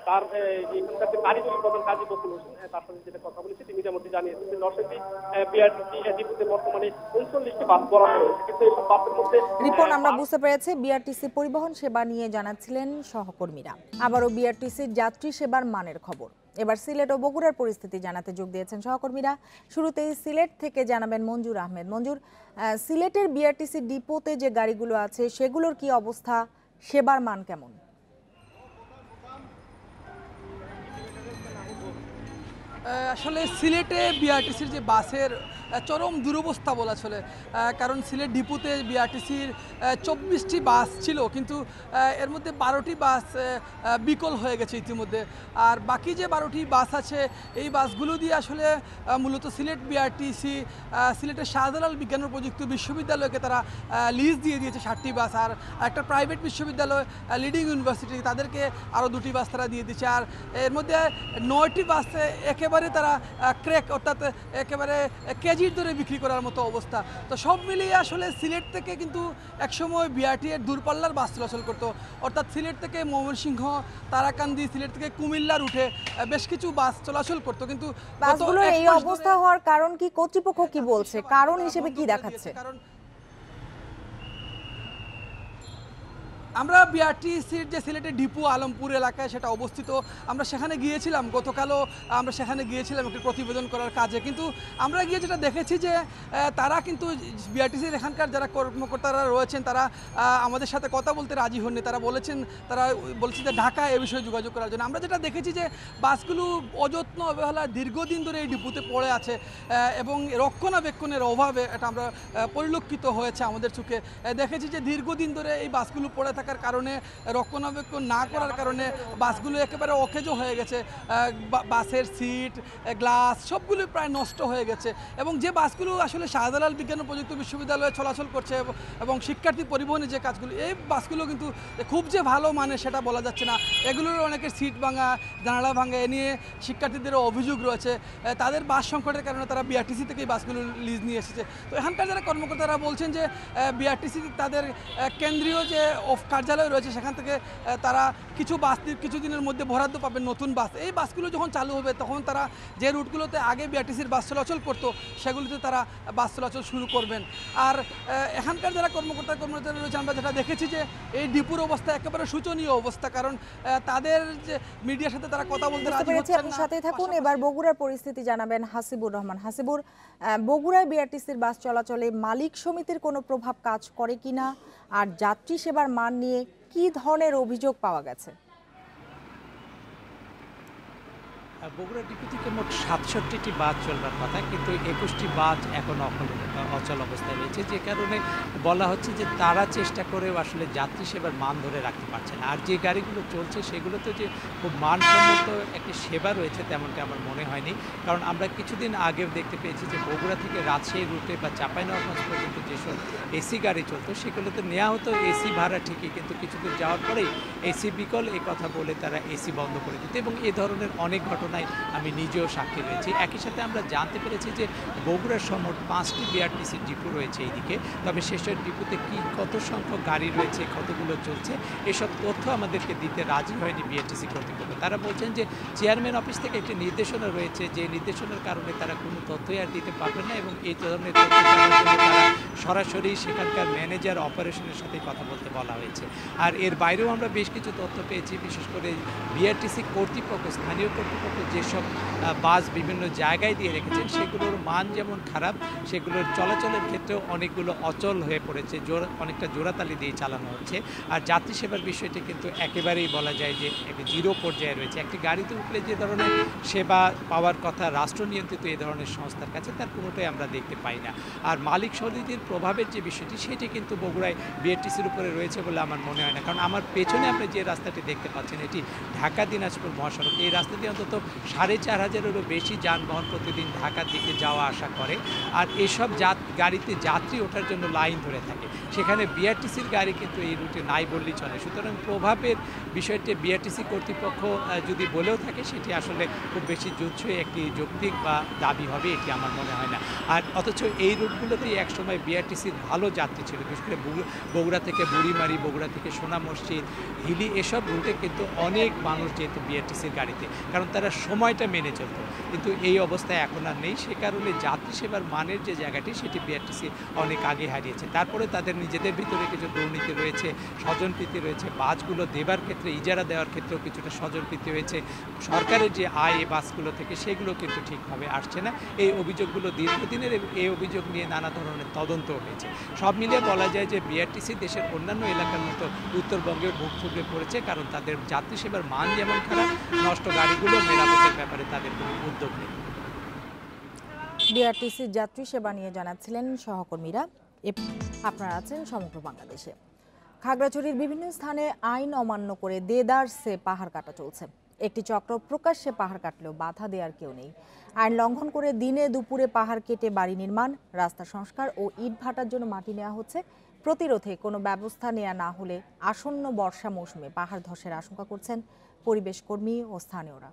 তার কারিগরি প্রধান কাজী বকুল হোসেন তার সাথে যেটা কথা বলেছি তিনি যেমনটি জানিয়েছেন যে নরসিংদী বিআরটিসি ডিপোতে বর্তমানে 39টি বাস বরাদ্দ রয়েছে, কিন্তু এই বাসের মধ্যে রিপন আমরা বুঝতে পেরেছি বিআরটিসি পরিবহন সেবা নিয়ে জানাচ্ছিলেন সহকর্মীরা। আবারও বিআরটিসির যাত্রী সেবার মানের খবর। এবার সিলেট ও বগুড়ার পরিস্থিতি জানাতে যোগ দিয়েছেন সহকর্মীরা। শুরুতেই সিলেট থেকে জানাবেন মঞ্জুর আহমেদ। মঞ্জুর, সিলেটের বিআরটিসি ডিপোতে যে গাড়িগুলো আছে সেগুলোর কি অবস্থা, সেবার মান কেমন? আসলে সিলেটে বিআরটিসির যে বাসের চরম দুরবস্থা বলা চলে, কারণ সিলেট ডিপোতে বিআরটিসির 24টি বাস ছিল, কিন্তু এর মধ্যে 12টি বাস বিকল হয়ে গেছে ইতিমধ্যে। আর বাকি যে 12টি বাস আছে এই বাসগুলো দিয়ে আসলে মূলত সিলেট বিআরটিসি সিলেটের শাহজালাল বিজ্ঞান ও প্রযুক্তি বিশ্ববিদ্যালয়কে তারা লিজ দিয়ে দিয়েছে 60টি বাস, আর একটা প্রাইভেট বিশ্ববিদ্যালয় লিডিং ইউনিভার্সিটি তাদেরকে আরও 2টি বাস তারা দিয়ে দিচ্ছে। আর এর মধ্যে 9টি বাস একেবারে তারা ক্র্যাক, অর্থাৎ একেবারে কেজির দরে বিক্রি করার মতো অবস্থা। তো সব মিলিয়ে আসলে সিলেট থেকে কিন্তু একসময় বিআরটিএর দূরপাল্লার বাস চলাচল করতো, অর্থাৎ সিলেট থেকে ময়মনসিংহ, তারাকান্দি, সিলেট থেকে কুমিল্লা রুটে বেশ কিছু বাস চলাচল করতো। কিন্তু বাসগুলোর এই অবস্থা হওয়ার কারণ কি, কর্তৃপক্ষ কি বলছে, কারণ হিসেবে কি দেখাচ্ছে? আমরা বিআরটিসির যে সিলেটের ডিপু আলমপুর এলাকায় সেটা অবস্থিত, আমরা সেখানে গিয়েছিলাম, গতকালও আমরা সেখানে গিয়েছিলাম একটি প্রতিবেদন করার কাজে। কিন্তু আমরা গিয়ে যেটা দেখেছি যে তারা কিন্তু বিআরটিসির এখানকার যারা কর্মকর্তারা রয়েছেন তারা আমাদের সাথে কথা বলতে রাজি হননি। তারা বলেছেন যে ঢাকা এ বিষয়ে যোগাযোগ করার জন্য। আমরা যেটা দেখেছি যে বাসগুলো অযত্ন অবহেলা দীর্ঘদিন ধরে এই ডিপুতে পড়ে আছে এবং রক্ষণাবেক্ষণের অভাবে এটা আমরা পরিলক্ষিত হয়েছে আমাদের চোখে। দেখেছি যে দীর্ঘদিন ধরে এই বাসগুলো পড়ে থাকার কারণে, রক্ষণাবেক্ষণ না করার কারণে বাসগুলো একেবারে অকেজো হয়ে গেছে। বাসের সিট, গ্লাস সবগুলো প্রায় নষ্ট হয়ে গেছে। এবং যে বাসগুলো আসলে শাহজালাল বিজ্ঞান ও প্রযুক্তি বিশ্ববিদ্যালয়ে চলাচল করছে এবং শিক্ষার্থী পরিবহনে যে কাজগুলো, এই বাসগুলো কিন্তু খুব যে ভালো মানে সেটা বলা যাচ্ছে না। এগুলোর অনেকের সিট ভাঙা, জানালা ভাঙা, এ নিয়ে শিক্ষার্থীদেরও অভিযোগ রয়েছে। তাদের বাস সংকটের কারণে তারা বিআরটিসি থেকে এই বাসগুলো লিজ নিয়ে এসেছে। তো এখানকার যারা কর্মকর্তারা বলছেন যে বিআরটিসি তাদের কেন্দ্রীয় যে কার্যালয় রয়েছে সেখান থেকে তারা কিছু বাস কিছুদিনের মধ্যে বরাদ্দ পাবেন, নতুন বাস। এই বাসগুলো যখন চালু হবে তখন তারা যে রুটগুলোতে আগে বিআরটিসির বাস চলাচল করতো সেগুলিতে তারা বাস চলাচল শুরু করবেন। আর এখানকার যারা কর্মকর্তা রয়েছে আমরা যেটা দেখেছি যে এই ডিপুর অবস্থা একেবারে শোচনীয় অবস্থা, কারণ তাদের যে মিডিয়ার সাথে তারা কথা বলতে রাজি হচ্ছেন না। সাথে থাকুন। এবার বগুড়ার পরিস্থিতি জানাবেন হাসিবুর রহমান। হাসিবুর, বগুড়ায় বিআরটিসির বাস চলাচলে মালিক সমিতির কোনো প্রভাব কাজ করে কিনা, আর যাত্রী সেবার মান নিয়ে কি ধরনের অভিযোগ পাওয়া গেছে? বগুড়া ডিপো থেকে মোট ৬৭টি বাস চলবার কথা, কিন্তু ২১টি বাস এখন অচল অবস্থায় রয়েছে, যে কারণে বলা হচ্ছে যে তারা চেষ্টা করেও আসলে যাত্রী সেবার মান ধরে রাখতে পারছে না। আর যে গাড়িগুলো চলছে সেগুলোতে যে খুব মানসম্মত একটি সেবা রয়েছে তেমনটা আমার মনে হয়নি। কারণ আমরা কিছুদিন আগেও দেখতে পেয়েছি যে বগুড়া থেকে রাজশাহী রুটে বা চাঁপাইনবাবগঞ্জ পর্যন্ত যেসব এসি গাড়ি চলতো সেগুলোতে নেওয়া হতো এসি ভাড়া ঠিকই, কিন্তু কিছুদিন যাওয়ার পরেই এসি বিকল এই কথা বলে তারা এসি বন্ধ করে দিত এবং এ ধরনের অনেক ঘটনায় আমি নিজেও সাক্ষী রয়েছি। একই সাথে আমরা জানতে পেরেছি যে বগুড়ার মোট 5টি বিআরটিসি ডিপো রয়েছে এইদিকে, তবে সেসব ডিপোতে কত সংখ্যক গাড়ি রয়েছে, কতগুলো চলছে, এসব তথ্য আমাদেরকে দিতে রাজি হয়নি বিআরটিসি কর্তৃপক্ষ। তারা বলছেন যে চেয়ারম্যান অফিস থেকে একটি নির্দেশনা রয়েছে, যে নির্দেশনার কারণে তারা কোনো তথ্যই আর দিতে পারবে না এবং এই ধরনের তথ্য জানার জন্য তারা সরাসরি সেখানকার ম্যানেজার অপারেশনের সাথে কথা বলতে বলা হয়েছে। আর এর বাইরেও আমরা বেশ কিছু তথ্য পেয়েছি, বিশেষ করে বিআরটিসি কর্তৃপক্ষ, স্থানীয় কর্তৃপক্ষ যেসব বাস বিভিন্ন জায়গায় দিয়ে রেখেছেন সেগুলোর মান যেমন খারাপ, সেগুলোর চলাচলের ক্ষেত্রেও অনেকগুলো অচল হয়ে পড়েছে, অনেকটা জোড়াতালি দিয়ে চালানো হচ্ছে। আর যাত্রী সেবার বিষয়টি কিন্তু একেবারেই বলা যায় যে একটি জিরো পর্যায়ে রয়েছে। একটি গাড়িতে উঠলে যে ধরনের সেবা পাওয়ার কথা রাষ্ট্র নিয়ন্ত্রিত এই ধরনের সংস্থার কাছে, তার কোনোটাই আমরা দেখতে পাই না। আর মালিক সমিতির প্রভাবের যে বিষয়টি সেটি কিন্তু বগুড়ায় বিআরটিসির উপরে রয়েছে বলে আমার মনে হয় না। কারণ আমার পেছনে আপনি যে রাস্তাটি দেখতে পাচ্ছেন এটি ঢাকা দিনাজপুর মহাসড়ক। এই রাস্তা দিয়ে অন্তত 5,500-এরও বেশি যানবাহন প্রতিদিন ঢাকার দিকে যাওয়া আসা করে। আর এসব গাড়িতে যাত্রী ওঠার জন্য লাইন ধরে থাকে, সেখানে বিআরটিসির গাড়ি কিন্তু এই রুটে নাই বললেই চলে। সুতরাং প্রভাবের বিষয়টি বিআরটিসি কর্তৃপক্ষ যদি বলেও থাকে সেটি আসলে খুব বেশি জুৎসই একটি যৌক্তিক বা দাবি হবে এটি আমার মনে হয় না। আর অথচ এই রুটগুলোতেই একসময় বিআরটিসির ভালো যাত্রী ছিল, বিশেষ করে বগুড়া থেকে বুড়িমারি, বগুড়া থেকে সোনা মসজিদ, হিলি, এসব রুটে কিন্তু অনেক মানুষ যেত বিআরটিসির গাড়িতে, কারণ তারা সময়টা মেনে চলত। কিন্তু এই অবস্থায় এখন আর নেই, সে কারণে যাত্রী সেবার মানের যে জায়গাটি সেটি বিআরটিসি অনেক আগে হারিয়েছে। তারপরে তাদের নিজেদের ভিতরে কিছু দুর্নীতি রয়েছে, স্বজনপ্রীতি রয়েছে, বাসগুলো দেবার ক্ষেত্রে, ইজারা দেওয়ার ক্ষেত্রেও কিছুটা স্বজনপ্রীতি হয়েছে। সরকারের যে আয় এই বাসগুলো থেকে সেগুলো কিন্তু ঠিকভাবে আসছে না। এই অভিযোগগুলো দীর্ঘদিনের, এই অভিযোগ নিয়ে নানা ধরনের তদন্ত হয়েছে। সব মিলিয়ে বলা যায় যে বিআরটিসি দেশের অন্যান্য এলাকার মতো উত্তরবঙ্গের মুখ থুবড়ে পড়েছে, কারণ তাদের যাত্রী সেবার মান যেমন খারাপ, নষ্ট গাড়িগুলো মেরামতের ব্যাপারে তাদের কোনো উদ্যোগ নেই। বিআরটিসির যাত্রী সেবা নিয়ে জানাচ্ছিলেন সহকর্মীরা। আপনারা আছেন সমগ্র বাংলাদেশে। খাগড়াছড়ির বিভিন্ন স্থানে আইন অমান্য করে দেদারসে পাহাড় কাটা চলছে। একটি চক্র প্রকাশ্যে পাহাড় কাটলেও বাধা দেওয়ার কেউ নেই। আইন লঙ্ঘন করে দিনে দুপুরে পাহাড় কেটে বাড়ি নির্মাণ, রাস্তা সংস্কার ও ইট ভাটার জন্য মাটি নেওয়া হচ্ছে। প্রতিরোধে কোনো ব্যবস্থা নেওয়া না হলে আসন্ন বর্ষা মৌসুমে পাহাড় ধসের আশঙ্কা করছেন পরিবেশ কর্মী ও স্থানীয়রা।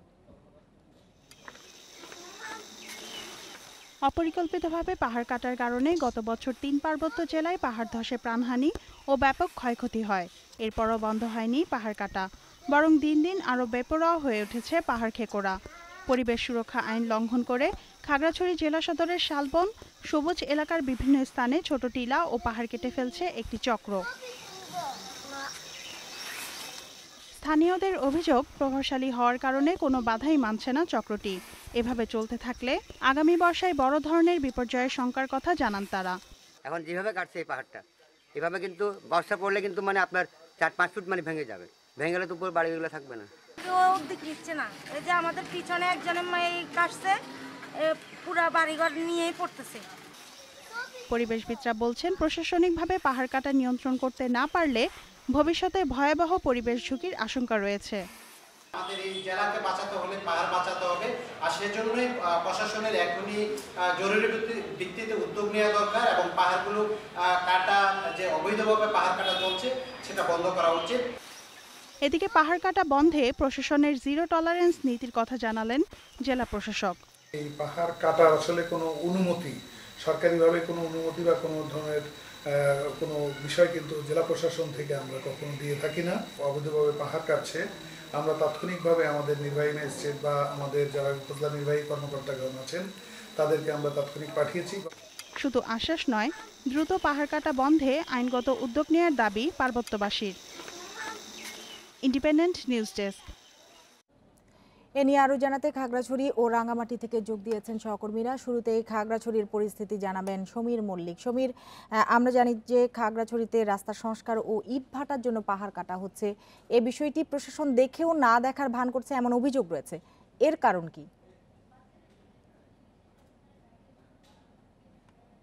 অপরিকল্পিতভাবে পাহাড় কাটার কারণে গত বছর 3 পার্বত্য জেলায় পাহাড় ধসে প্রাণহানি ও ব্যাপক ক্ষয়ক্ষতি হয়। এরপরও বন্ধ হয়নি পাহাড় কাটা, বরং দিন দিন আরও বেপরোয়া হয়ে উঠেছে পাহাড় খেকোড়া। পরিবেশ সুরক্ষা আইন লঙ্ঘন করে খাগড়াছড়ি জেলা সদরের শালবন, সবুজ এলাকার বিভিন্ন স্থানে ছোট টিলা ও পাহাড় কেটে ফেলছে একটি চক্র। স্থানীয়দের অভিযোগ, প্রভাবশালী হওয়ার কারণে কোনো বাধাই মানছে না চক্রটি। এভাবে চলতে থাকলে আগামী বর্ষায় বড় ধরনের বিপর্যয়ের শঙ্কার কথা জানান তারা। এখন যেভাবে কাটছে এই পাহাড়টা, এভাবে কিন্তু বর্ষা পড়লে কিন্তু মানে আপনার 4-5 ফুট মানে ভেঙে যাবে। ভেঙে গেলে তো উপর বাড়িগুলো থাকবে না। দিক নিচ্ছে না, এই যে আমাদের পিছনে একজনের মেয়ে কাটছে, পুরা বাড়িঘর নিয়েই পড়তেছে। পরিবেশবিদরা বলছেন, প্রশাসনিকভাবে পাহাড় কাটা নিয়ন্ত্রণ করতে না পারলে ভবিষ্যতে ভয়াবহ পরিবেশ ঝুঁকির আশঙ্কা রয়েছে। আমাদের এই জেলাকে বাঁচাতে হলে পাহাড় বাঁচাতে হবে, আর সেজন্যই প্রশাসনের এখনই জরুরি ভিত্তিতে উদ্যোগ নেওয়া দরকার এবং পাহাড়গুলো কাটা, যে অবৈধভাবে পাহাড় কাটা চলছে সেটা বন্ধ করা উচিত। এদিকে পাহাড় কাটা বন্ধে প্রশাসনের জিরো টলারেন্স নীতির কথা জানালেন জেলা প্রশাসক। এই পাহাড় কাটার আসলে কোনো অনুমতি, সরকারিভাবে কোনো অনুমতি বা কোনো ধরনের কোনো বিষয় কিন্তু জেলা প্রশাসন থেকে আমরা কখনো দিয়ে থাকি না। অবৈধভাবে পাহাড় কাটছে, আমরা তাৎক্ষণিকভাবে আমাদের নির্বাহী ম্যাজিস্ট্রেট বা আমাদের যারা উপজেলা নির্বাহী কর্মকর্তাগণ আছেন তাদেরকে আমরা তাৎক্ষণিক পাঠিয়েছি। শুধু আশ্বাস নয়, দ্রুত পাহাড় কাটা বন্ধে আইনগত উদ্যোগ নেওয়ার দাবি পার্বত্যবাসীর। Independent news desk. এ নিয়ে আরও জানাতে খাগড়াছড়ি ও রাঙ্গামাটি থেকে যোগ দিয়েছেন সহকর্মীরা। শুরুতেই খাগড়াছড়ির পরিস্থিতি জানাবেন সমীর মল্লিক। সমীর, আমরা জানি যে খাগড়াছড়িতে রাস্তা সংস্কার ও ইট ভাটার জন্য পাহাড় কাটা হচ্ছে, এ বিষয়টি প্রশাসন দেখেও না দেখার ভান করছে এমন অভিযোগ রয়েছে, এর কারণ কি?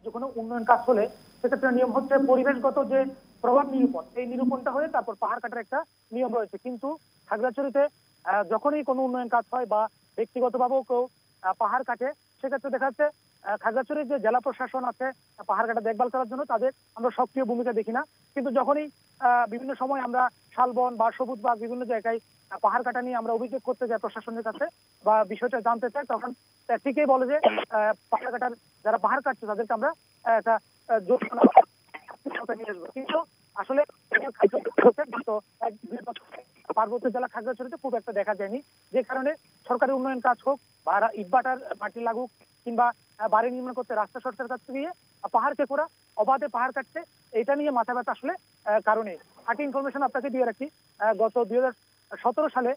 যখন উন্নয়ন কাজ হলে সেক্ষেত্রে নিয়ম হচ্ছে পরিবেশগত যে প্রভাব নিরূপণ, এই নিরূপণটা হয়ে তারপর পাহাড় কাটার একটা নিয়ম রয়েছে। কিন্তু খাগড়াছড়িতে যখনই কোনো উন্নয়ন কাজ হয় বা ব্যক্তিগতভাবেও কেউ পাহাড় কাটে, সেক্ষেত্রে দেখা যাচ্ছে খাগড়াছড়ির যে জেলা প্রশাসন আছে পাহাড় কাটা দেখভাল করার জন্য, তাদের আমরা সক্রিয় ভূমিকা দেখি না। কিন্তু যখনই বিভিন্ন সময় আমরা শালবন বা সবুজ বা বিভিন্ন জায়গায় পাহাড় কাটা নিয়ে আমরা অভিযোগ করতে যাই প্রশাসনের কাছে বা বিষয়টা জানতে চাই, তখন ঠিকই বলে যে পাহাড় কাটার যারা পাহাড় কাটছে তাদেরকে আমরা একটা নিয়ে আসবো। কিন্তু আসলে পার্বত্য জেলা খাগড়াছড়িতে খুব একটা দেখা যায়নি, যে কারণে সরকারি উন্নয়ন কাজ হোক বা ইটভাটার মাটি লাগুক কিংবা বাড়ি নির্মাণ করতে রাস্তা সরকারের কাছে গিয়ে পাহাড়কে করা অবাধে পাহাড় কাটছে, এটা নিয়ে মাথা ব্যথা আসলে কারণে। আরেকটি ইনফরমেশন আপনাকে দিয়ে রাখি, গত 2017 সালে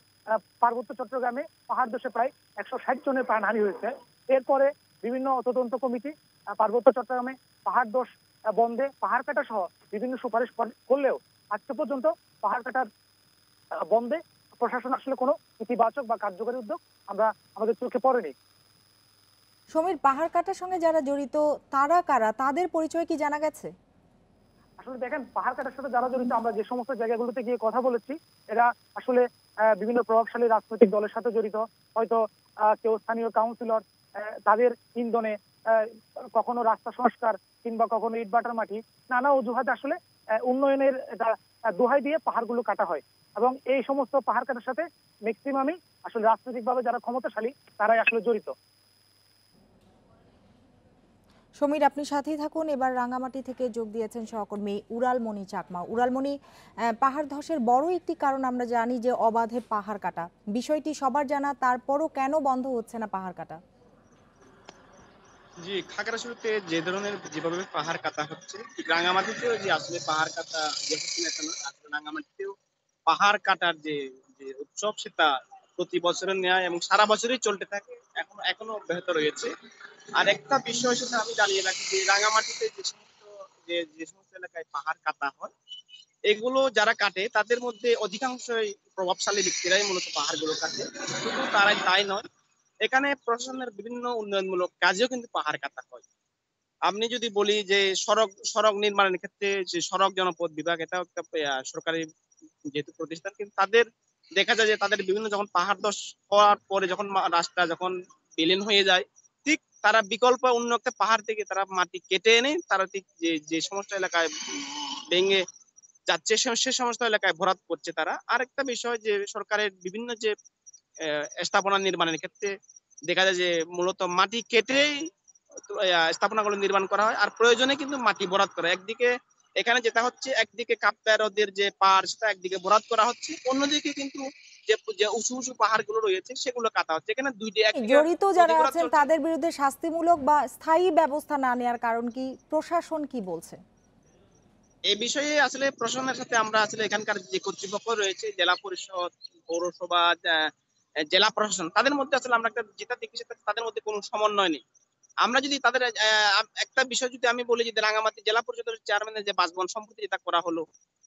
পার্বত্য চট্টগ্রামে পাহাড় ধসে প্রায় 160 জনের প্রাণহানি হয়েছে। এরপরে বিভিন্ন তদন্ত কমিটি পার্বত্য চট্টগ্রামে পাহাড় ধস বন্ধে পাহাড় কাটা সহ বিভিন্ন সুপারিশ করলেও আজকে পর্যন্ত পাহাড় কাটার বন্ধে প্রশাসন আসলে কোনো ইতিবাচক বা কার্যকরী উদ্যোগ আমরা আমাদের চোখে পড়েনি। সমীর, পাহাড় কাটার সঙ্গে যারা জড়িত তারা কারা, তাদের পরিচয় কি জানা গেছে? আসলে দেখেন, পাহাড় কাটার সাথে যারা জড়িত, আমরা যে সমস্ত জায়গাগুলোতে গিয়ে কথা বলেছি, এরা আসলে বিভিন্ন প্রভাবশালী রাজনৈতিক দলের সাথে জড়িত। হয়তো কেউ স্থানীয় কাউন্সিলর, তাদের ইন্ধনে কখনো রাস্তা সংস্কার কিংবা কখনো ইটভাটার মাটি, নানা অজুহাতে আসলে উন্নয়নের দোহাই দিয়ে পাহাড়গুলো কাটা হয়। এবং এই সমস্ত পাহাড় কাটার সাথে ম্যাক্সিমামই আসলে রাজনৈতিকভাবে যারা ক্ষমতাশালী তারাই আসলে জড়িত। সমীর, আপনি সাথেই থাকুন। এবার রাঙ্গামাটি থেকে যোগ দিয়েছেন সহকর্মী উড়ালমণি চাকমা। উড়ালমণি, পাহাড় ধসের বড় একটি কারণ আমরা জানি যে অবাধে পাহাড় কাটা, বিষয়টি সবার জানা, তারপরও কেন বন্ধ হচ্ছে না পাহাড় কাটা? জি, খাগড়াছড়িতে যে ধরনের যেভাবে পাহাড় কাটা হচ্ছে, রাঙ্গামাটিতেও যে আসলে পাহাড় কাটা যে হচ্ছে না কেন, আসলে রাঙ্গামাটিতেও পাহাড় কাটার যে উৎসব সেটা প্রতি বছরের ন্যায় এবং সারা বছরই চলতে থাকে, এখনো অব্যাহত রয়েছে। আর একটা বিষয় সেটা আমি জানিয়ে রাখি যে রাঙ্গামাটিতে যে সমস্ত এলাকায় পাহাড় কাটা হয়, এগুলো যারা কাটে তাদের মধ্যে অধিকাংশই প্রভাবশালী ব্যক্তিরাই মূলত পাহাড়গুলো কাটে। শুধু তাই নয়, এখানে প্রশাসনের বিভিন্ন উন্নয়নমূলক কাজেও কিন্তু পাহাড় কাটা হয়। আপনি যদি বলি যে সড়ক নির্মাণের ক্ষেত্রে যে সড়ক জনপথ বিভাগ, এটাও একটা সরকারি যেহেতু প্রতিষ্ঠান, কিন্তু তাদের দেখা যায় যে তাদের বিভিন্ন যখন পাহাড় ধস হওয়ার পরে যখন রাস্তা যখন বিলীন হয়ে যায়, ঠিক তারা বিকল্প অন্য একটা পাহাড় থেকে তারা মাটি কেটে এনে তারা ঠিক যে সমস্ত এলাকায় ভেঙে যাচ্ছে সে সমস্ত এলাকায় ভরাট করছে তারা। আরেকটা বিষয় যে সরকারের বিভিন্ন যে স্থাপনা নির্মাণের ক্ষেত্রে দেখা যায় যে মূলত মাটি কেটেই স্থাপনাগুলো নির্মাণ করা হয়, আর প্রয়োজনে কিন্তু মাটি ভরাট করা। একদিকে এখানে যেটা হচ্ছে, একদিকে কাপ্তাই হ্রদের যে পাহাড় সেটা একদিকে ভরাট করা হচ্ছে, অন্যদিকে কিন্তু যে উঁচু উঁচু পাহাড় গুলো রয়েছে সেগুলো কাটা হচ্ছে। এখানে জড়িত যারা আছেন তাদের বিরুদ্ধে শাস্তিমূলক বা স্থায়ী ব্যবস্থা না নেওয়ার কারণ কি? প্রশাসন কি বলছে? এই বিষয়ে আসলে প্রশাসনের সাথে আমরা আসলে এখানকার যে কর্তৃপক্ষ রয়েছে, জেলা পরিষদ, পৌরসভা, জেলা প্রশাসন, তাদের মধ্যে আসলে আমরা যেটা দেখি সেটা তাদের মধ্যে কোনো সমন্বয় নেই। আমরা যদি তাদের একটা বিষয় যদি আমি বলি যে রাঙ্গামাটি জেলা পরিষদের চেয়ারম্যানের যে বাসভবন সম্প্রতি যেটা করা হলো,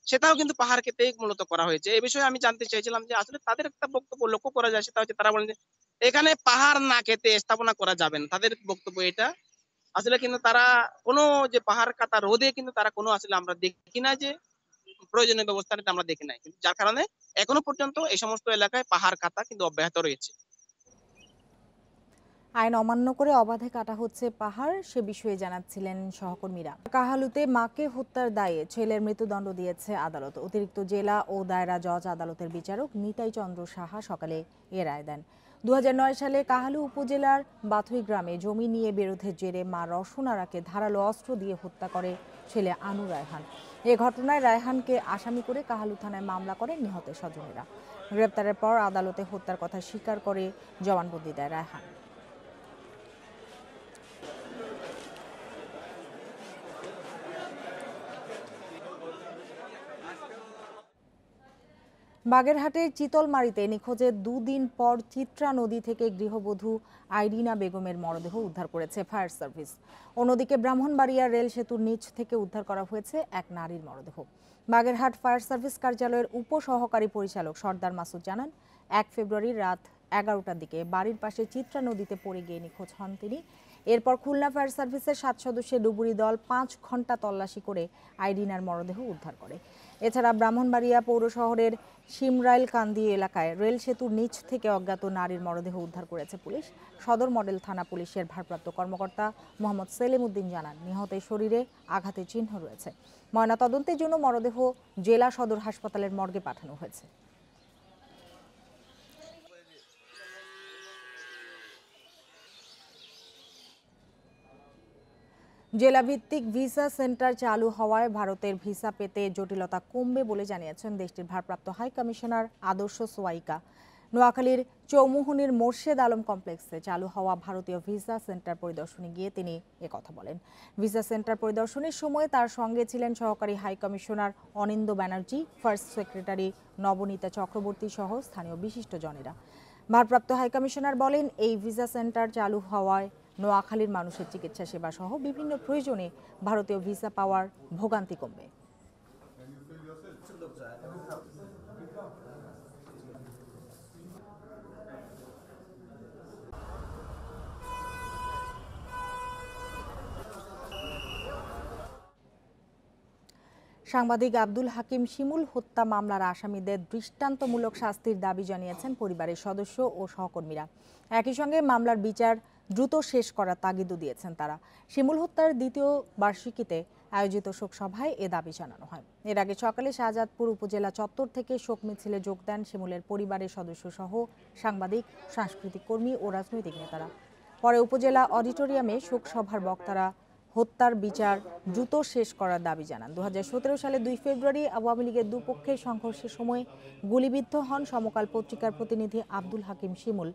সেটাও কিন্তু পাহাড় কেটেই মূলত করা হয়েছে। এই বিষয়ে আমি জানতে চাইছিলাম যে আসলে তাদের একটা বক্তব্য লক্ষ্য করা যায়, সেটা হচ্ছে তারা বলেন যে এখানে পাহাড় না কেটে স্থাপনা করা যাবে না। তাদের বক্তব্য এটা। আসলে কিন্তু তারা কোনো যে পাহাড় কাটা রোধে কিন্তু তারা কোনো আসলে আমরা দেখি না যে প্রয়োজনীয় ব্যবস্থা নিতে আমরা দেখি নাই, কিন্তু যার কারণে এখনো পর্যন্ত এই সমস্ত এলাকায় পাহাড় কাটা কিন্তু অব্যাহত রয়েছে। আইন অমান্য করে অবাধে কাটা হচ্ছে পাহাড়, সে বিষয়ে জানাচ্ছিলেন সহকর্মীরা। কাহালুতে মাকে হত্যার দায়ে ছেলের মৃত্যুদণ্ড দিয়েছে আদালত। অতিরিক্ত জেলা ও দায়রা জজ আদালতের বিচারক নিতাই চন্দ্র সাহা সকালে এ রায় দেন। 2009 সালে কাহালু উপজেলার বাথুই গ্রামে জমি নিয়ে বিরোধের জেরে মা রসুনারাকে ধারালো অস্ত্র দিয়ে হত্যা করে ছেলে আনু রায়হান। এ ঘটনায় রায়হানকে আসামি করে কাহালু থানায় মামলা করেন নিহতের স্বজনেরা। গ্রেপ্তারের পর আদালতে হত্যার কথা স্বীকার করে জবানবন্দি দেয় রায়হান। বাগেরহাটের চিতলমারীতে নিখোঁজের 2 দিন পর চিত্রা নদী থেকে গৃহবধূ আইরিনা বেগমের মরদেহ উদ্ধার করেছে ফায়ার সার্ভিস। অন্যদিকে ব্রাহ্মণবাড়িয়া রেল সেতুর নিচ থেকে উদ্ধার করা হয়েছে এক নারীর মরদেহ। বাগেরহাট ফায়ার সার্ভিস কার্যালয়ের উপসহকারী পরিচালক সর্দার মাসুদ জানান, 1 ফেব্রুয়ারি রাত 11টার দিকে বাড়ির পাশে চিত্রা নদীতে পড়ে গিয়ে নিখোঁজ হন তিনি। এরপর খুলনা ফায়ার সার্ভিসের 7 সদস্যের ডুবুরি দল 5 ঘন্টা তল্লাশি করে আইরিনার মরদেহ উদ্ধার করে। এছাড়া ব্রাহ্মণবাড়িয়া পৌর শহরের শিমরাইল কান্দি এলাকায় রেল সেতুর নিচ থেকে অজ্ঞাত নারীর মরদেহ উদ্ধার করেছে পুলিশ। সদর মডেল থানা পুলিশের ভারপ্রাপ্ত কর্মকর্তা মোহাম্মদ সেলিম উদ্দিন জানান, নিহতের শরীরে আঘাতের চিহ্ন রয়েছে। ময়নাতদন্তের জন্য মরদেহ জেলা সদর হাসপাতালের মর্গে পাঠানো হয়েছে। জেলাভিত্তিক ভিসা সেন্টার চালু হওয়ায় ভারতের ভিসা পেতে জটিলতা কমবে বলে জানিয়েছেন দেশটির ভারপ্রাপ্ত হাই কমিশনার আদর্শ সোয়াইকা। নোয়াখালীর চৌমুহনীর মোর্শেদ আলম কমপ্লেক্সে চালু হওয়া ভারতীয় ভিসা সেন্টার পরিদর্শনে গিয়ে তিনি একথা বলেন। ভিসা সেন্টার পরিদর্শনের সময় তার সঙ্গে ছিলেন সহকারী হাই কমিশনার অনিন্দ ব্যানার্জি, ফার্স্ট সেক্রেটারি নবনীতা চক্রবর্তী সহ স্থানীয় বিশিষ্টজনেরা। ভারপ্রাপ্ত হাই কমিশনার বলেন, এই ভিসা সেন্টার চালু হওয়ায় নোয়াখালীর মানুষের চিকিৎসা সেবা সহ বিভিন্ন প্রয়োজনে ভারতীয় ভিসা পাওয়ার ভোগান্তি কমবে। সাংবাদিক আব্দুল হাকিম শিমুল হত্যা মামলার আসামিদের দৃষ্টান্তমূলক শাস্তির দাবি জানিয়েছেন পরিবারের সদস্য ও সহকর্মীরা। একই সঙ্গে মামলার বিচার দ্রুত শেষ করার তাগিদও দিয়েছেন তারা। শিমুল হত্যার 2য় বার্ষিকীতে আয়োজিত শোক সভায় এ দাবি জানানো হয়। এর আগে সকালে শাহজাদপুর উপজেলা চত্বর থেকে শোক মিছিলে যোগ দেন শিমুলের পরিবারের সদস্য সহ সাংবাদিক, সাংস্কৃতিক কর্মী ও রাজনৈতিক নেতারা। পরে উপজেলা অডিটোরিয়ামে শোক সভার বক্তারা হত্যার বিচার দ্রুত শেষ করার দাবি জানান। 2017 সালে 2 ফেব্রুয়ারি আওয়ামী লীগের দুপক্ষের সংঘর্ষের সময় গুলিবিদ্ধ হন সমকাল পত্রিকার প্রতিনিধি আব্দুল হাকিম শিমুল।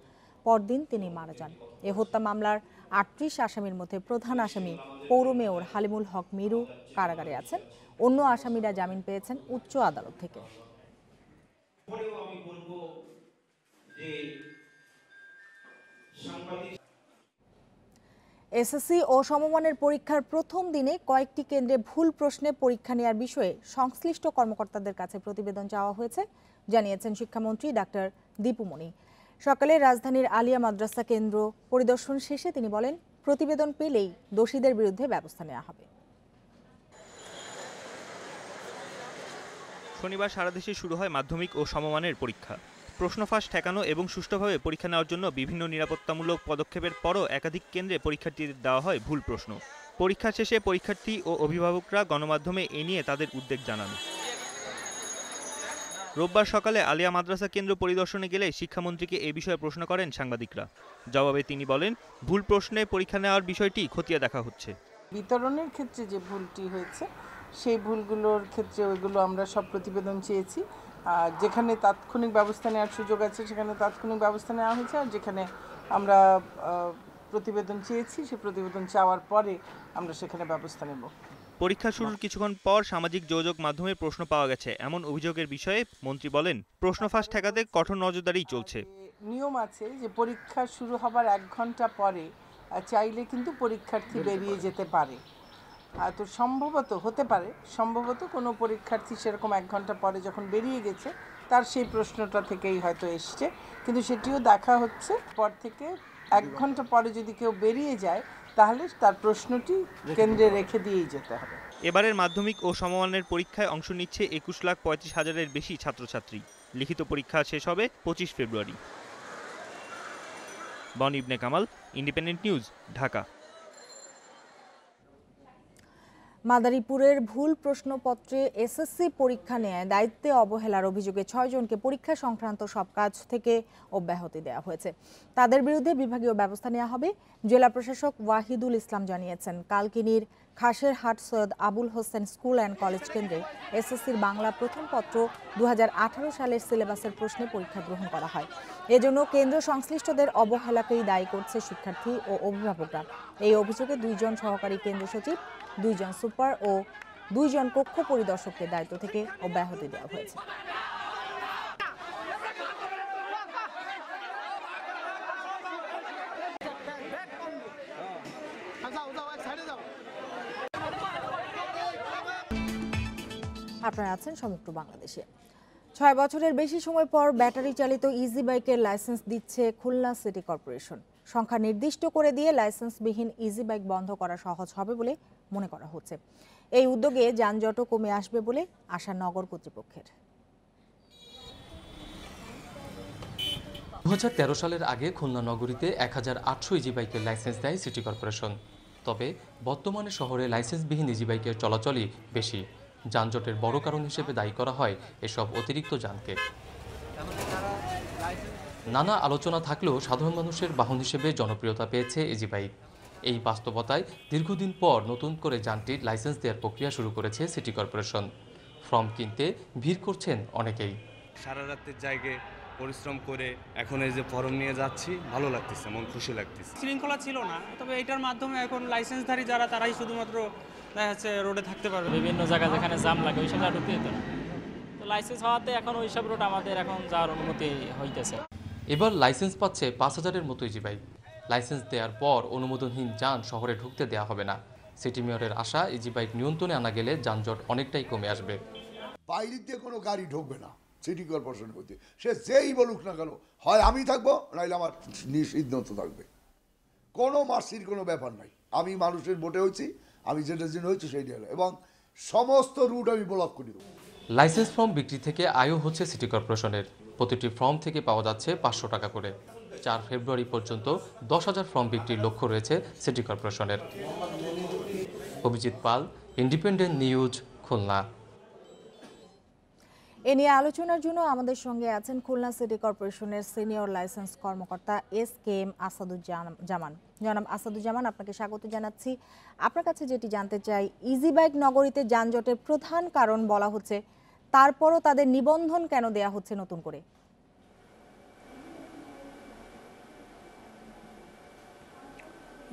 পরদিন তিনি মারা যান। এ হত্যা মামলার 38 আসামির মধ্যে প্রধান আসামি পৌর মেয়র হালিমুল হক মিরু কারাগারে আছেন। অন্য আসামিরা জামিন পেয়েছেন উচ্চ আদালত থেকে। এসএসসি ও সমমানের পরীক্ষার প্রথম দিনে কয়েকটি কেন্দ্রে ভুল প্রশ্নে পরীক্ষা নেওয়ার বিষয়ে সংশ্লিষ্ট কর্মকর্তাদের কাছে প্রতিবেদন চাওয়া হয়েছে, জানিয়েছেন শিক্ষামন্ত্রী ডাক্তার দীপু মনি। সকালে রাজধানীর আলিয়া মাদ্রাসা কেন্দ্র পরিদর্শন শেষে তিনি বলেন, প্রতিবেদন পেলেই দোষীদের বিরুদ্ধে ব্যবস্থা নেওয়া হবে। শনিবার সারা দেশে শুরু হয় মাধ্যমিক ও সমমানের পরীক্ষা। প্রশ্ন ফাঁস ঠেকানো এবং সুষ্ঠুভাবে পরীক্ষা নেওয়ার জন্য বিভিন্ন নিরাপত্তামূলক পদক্ষেপের পরও একাধিক কেন্দ্রে পরীক্ষার্থীদের দেওয়া হয় ভুল প্রশ্ন। পরীক্ষা শেষে পরীক্ষার্থী ও অভিভাবকরা গণমাধ্যমে এ নিয়ে তাদের উদ্বেগ জানান। রোববার সকালে আলিয়া মাদ্রাসা কেন্দ্র পরিদর্শনে গেলে শিক্ষামন্ত্রীকে এ বিষয়ে প্রশ্ন করেন সাংবাদিকরা। জবাবে তিনি বলেন, ভুল প্রশ্নে পরীক্ষা নেওয়ার বিষয়টি খতিয়ে দেখা হচ্ছে। বিতরণের ক্ষেত্রে যে ভুলটি হয়েছে সেই ভুলগুলোর ক্ষেত্রে ওইগুলো আমরা সব প্রতিবেদন চেয়েছি। যেখানে তাৎক্ষণিক ব্যবস্থা নেওয়ার সুযোগ আছে সেখানে তাৎক্ষণিক ব্যবস্থা নেওয়া হয়েছে, আর যেখানে আমরা প্রতিবেদন চেয়েছি সেই প্রতিবেদন চাওয়ার পরে আমরা সেখানে ব্যবস্থা নেব। পরীক্ষা শুরুর কিছুক্ষণ পর সামাজিক যোগাযোগ মাধ্যমে প্রশ্ন পাওয়া গেছে এমন অভিযোগের বিষয়ে মন্ত্রী বলেন, প্রশ্ন ফাঁস ঠেকাতে কঠোর নজরদারি চলছে। নিয়ম আছে যে পরীক্ষা শুরু হবার 1 ঘন্টা পরে চাইলে কিন্তু পরীক্ষার্থী বেরিয়ে যেতে পারে। তো হতে পারে সম্ভবত কোনো পরীক্ষার্থী সেরকম 1 ঘন্টা পরে যখন বেরিয়ে গেছে তার সেই প্রশ্নটা থেকেই হয়তো এসছে, কিন্তু সেটিও দেখা হচ্ছে পর থেকে 1 ঘন্টা পরে যদি কেউ বেরিয়ে যায় তাহলে তার প্রশ্নটি কেন্দ্রে রেখে দিয়েই যেতে হবে। এবারের মাধ্যমিক ও সমমানের পরীক্ষায় অংশ নিচ্ছে 21,35,000-এর বেশি ছাত্রছাত্রী। লিখিত পরীক্ষা শেষ হবে 25 ফেব্রুয়ারি। বন ইবনে কামাল, ইন্ডিপেন্ডেন্ট নিউজ, ঢাকা। মাদারীপুরের ভুল প্রশ্নপত্রে এসএসসি পরীক্ষা নেয় দায়িত্বে অবহেলার অভিযোগে 6 জনকে পরীক্ষা সংক্রান্ত সব কাজ থেকে অব্যাহতি দেওয়া হয়েছে। তাদের বিরুদ্ধে বিভাগীয় ব্যবস্থা নেওয়া হবে। জেলা প্রশাসক ওয়াহিদুল ইসলাম জানিয়েছেন, কালকিনির Khaserhat Syed Abul Hossain school and college কেন্দ্রে এসএসসির বাংলা প্রথম পত্র 2018 সালের সিলেবাসের প্রশ্নে পরীক্ষা গ্রহণ করা হয়। এজন্য কেন্দ্র সংশ্লিষ্টদের অবহেলাকেই দায়ী করছে শিক্ষার্থী ও অভিভাবকরা। এই অভিযোগে 2 জন সহকারী কেন্দ্র সচিব, 2 জন সুপার ও 2 জন কক্ষ পরিদর্শককে দায়িত্ব থেকে অব্যাহতি দেওয়া হয়েছে। আপনারা আছেন সমগ্র বাংলাদেশে। 6 বছরের বেশি সময় পর ব্যাটারি চালিত ইজি বাইকের লাইসেন্স দিচ্ছে খুলনা সিটি কর্পোরেশন। সংখ্যা নির্দিষ্ট করে দিয়ে লাইসেন্সবিহীন ইজি বাইক বন্ধ করা সহজ হবে বলে মনে করা হচ্ছে। এই উদ্যোগে যানজটও কমে আসবে বলে আশা নগর কর্তৃপক্ষের। 2013 সালের আগে খুলনা নগরীতে 1800 ইজি বাইকের লাইসেন্স দেয় সিটি কর্পোরেশন। তবে বর্তমানে শহরে লাইসেন্সবিহীন ইজি বাইকের চলাচলই বেশি। যানজটের বড় কারণ হিসেবে দায়ী করা হয় এসব অতিরিক্ত যানকে। নানা আলোচনা থাকলেও সাধারণ মানুষের বাহন হিসেবে জনপ্রিয়তা পেয়েছে ইজি বাইক। এই বাস্তবতায় দীর্ঘদিন পর নতুন করে যানটির লাইসেন্স দেওয়ার প্রক্রিয়া শুরু করেছে সিটি কর্পোরেশন। ফর্ম কিনতে ভিড় করছেন অনেকেই। সারা রাতের জায়গায় পরিশ্রম করে এখন এই যে ফর্ম নিয়ে যাচ্ছি, ভালো লাগতেছে, মন খুশি লাগতেছে। শৃঙ্খলা ছিল না, তবে এটার মাধ্যমে এখন লাইসেন্সধারী যারা তারাই শুধুমাত্র দেখা যাচ্ছে রোডে থাকতে পারবে। বিভিন্ন জায়গা যেখানে জাম লাগে ওই সব ঢুকতে যেত না, তো লাইসেন্স হওয়াতে এখন ওই সব রোড আমাদের এখন যাওয়ার অনুমতি হইতেছে। এবার লাইসেন্স পাচ্ছে 5000-এর মতো ইজি বাইক। লাইসেন্স দেওয়ার পর অনুমোদনহীন যান শহরে ঢুকতে দেওয়া হবে না। সিটি মেয়রের আশা, ইজি বাইক নিয়ন্ত্রণে আনা গেলে যানজট অনেকটাই কমে আসবে। বাইরে দিয়ে কোনো গাড়ি ঢুকবে না সিটি কর্পোরেশনের মধ্যে, সে যেই বলুক না কেন, হয় আমি থাকবো নাইলে আমার নিষিদ্ধ থাকবে। কোনো মার্সির কোনো ব্যাপার নাই। আমি মানুষের ভোটে হয়েছি, আমি যেটার জন্য হয়েছি সেইটা হলো, এবং সমস্ত রুট আমি ব্লক করে দেবো। লাইসেন্স ফর্ম বিক্রি থেকে আয়ও হচ্ছে সিটি কর্পোরেশনের। প্রতিটি ফর্ম থেকে পাওয়া যাচ্ছে 500 টাকা করে। 4 ফেব্রুয়ারি পর্যন্ত 10,000 ফর্ম বিক্রির লক্ষ্য রয়েছে সিটি কর্পোরেশনের। অভিজিৎ পাল, ইন্ডিপেন্ডেন্ট নিউজ, খুলনা। এ নিয়ে আলোচনার জন্য আমাদের সঙ্গে আছেন খুলনা সিটি কর্পোরেশনের সিনিয়র লাইসেন্স কর্মকর্তা SKM আসাদুজ্জামান। জনাব আসাদুজ্জামান, আপনাকে স্বাগত জানাচ্ছি। আপনার কাছে যেটি জানতে চাই, ইজি বাইক নগরীতে যানজটের প্রধান কারণ বলা হচ্ছে, তারপরও তাদের নিবন্ধন কেন দেয়া হচ্ছে নতুন করে?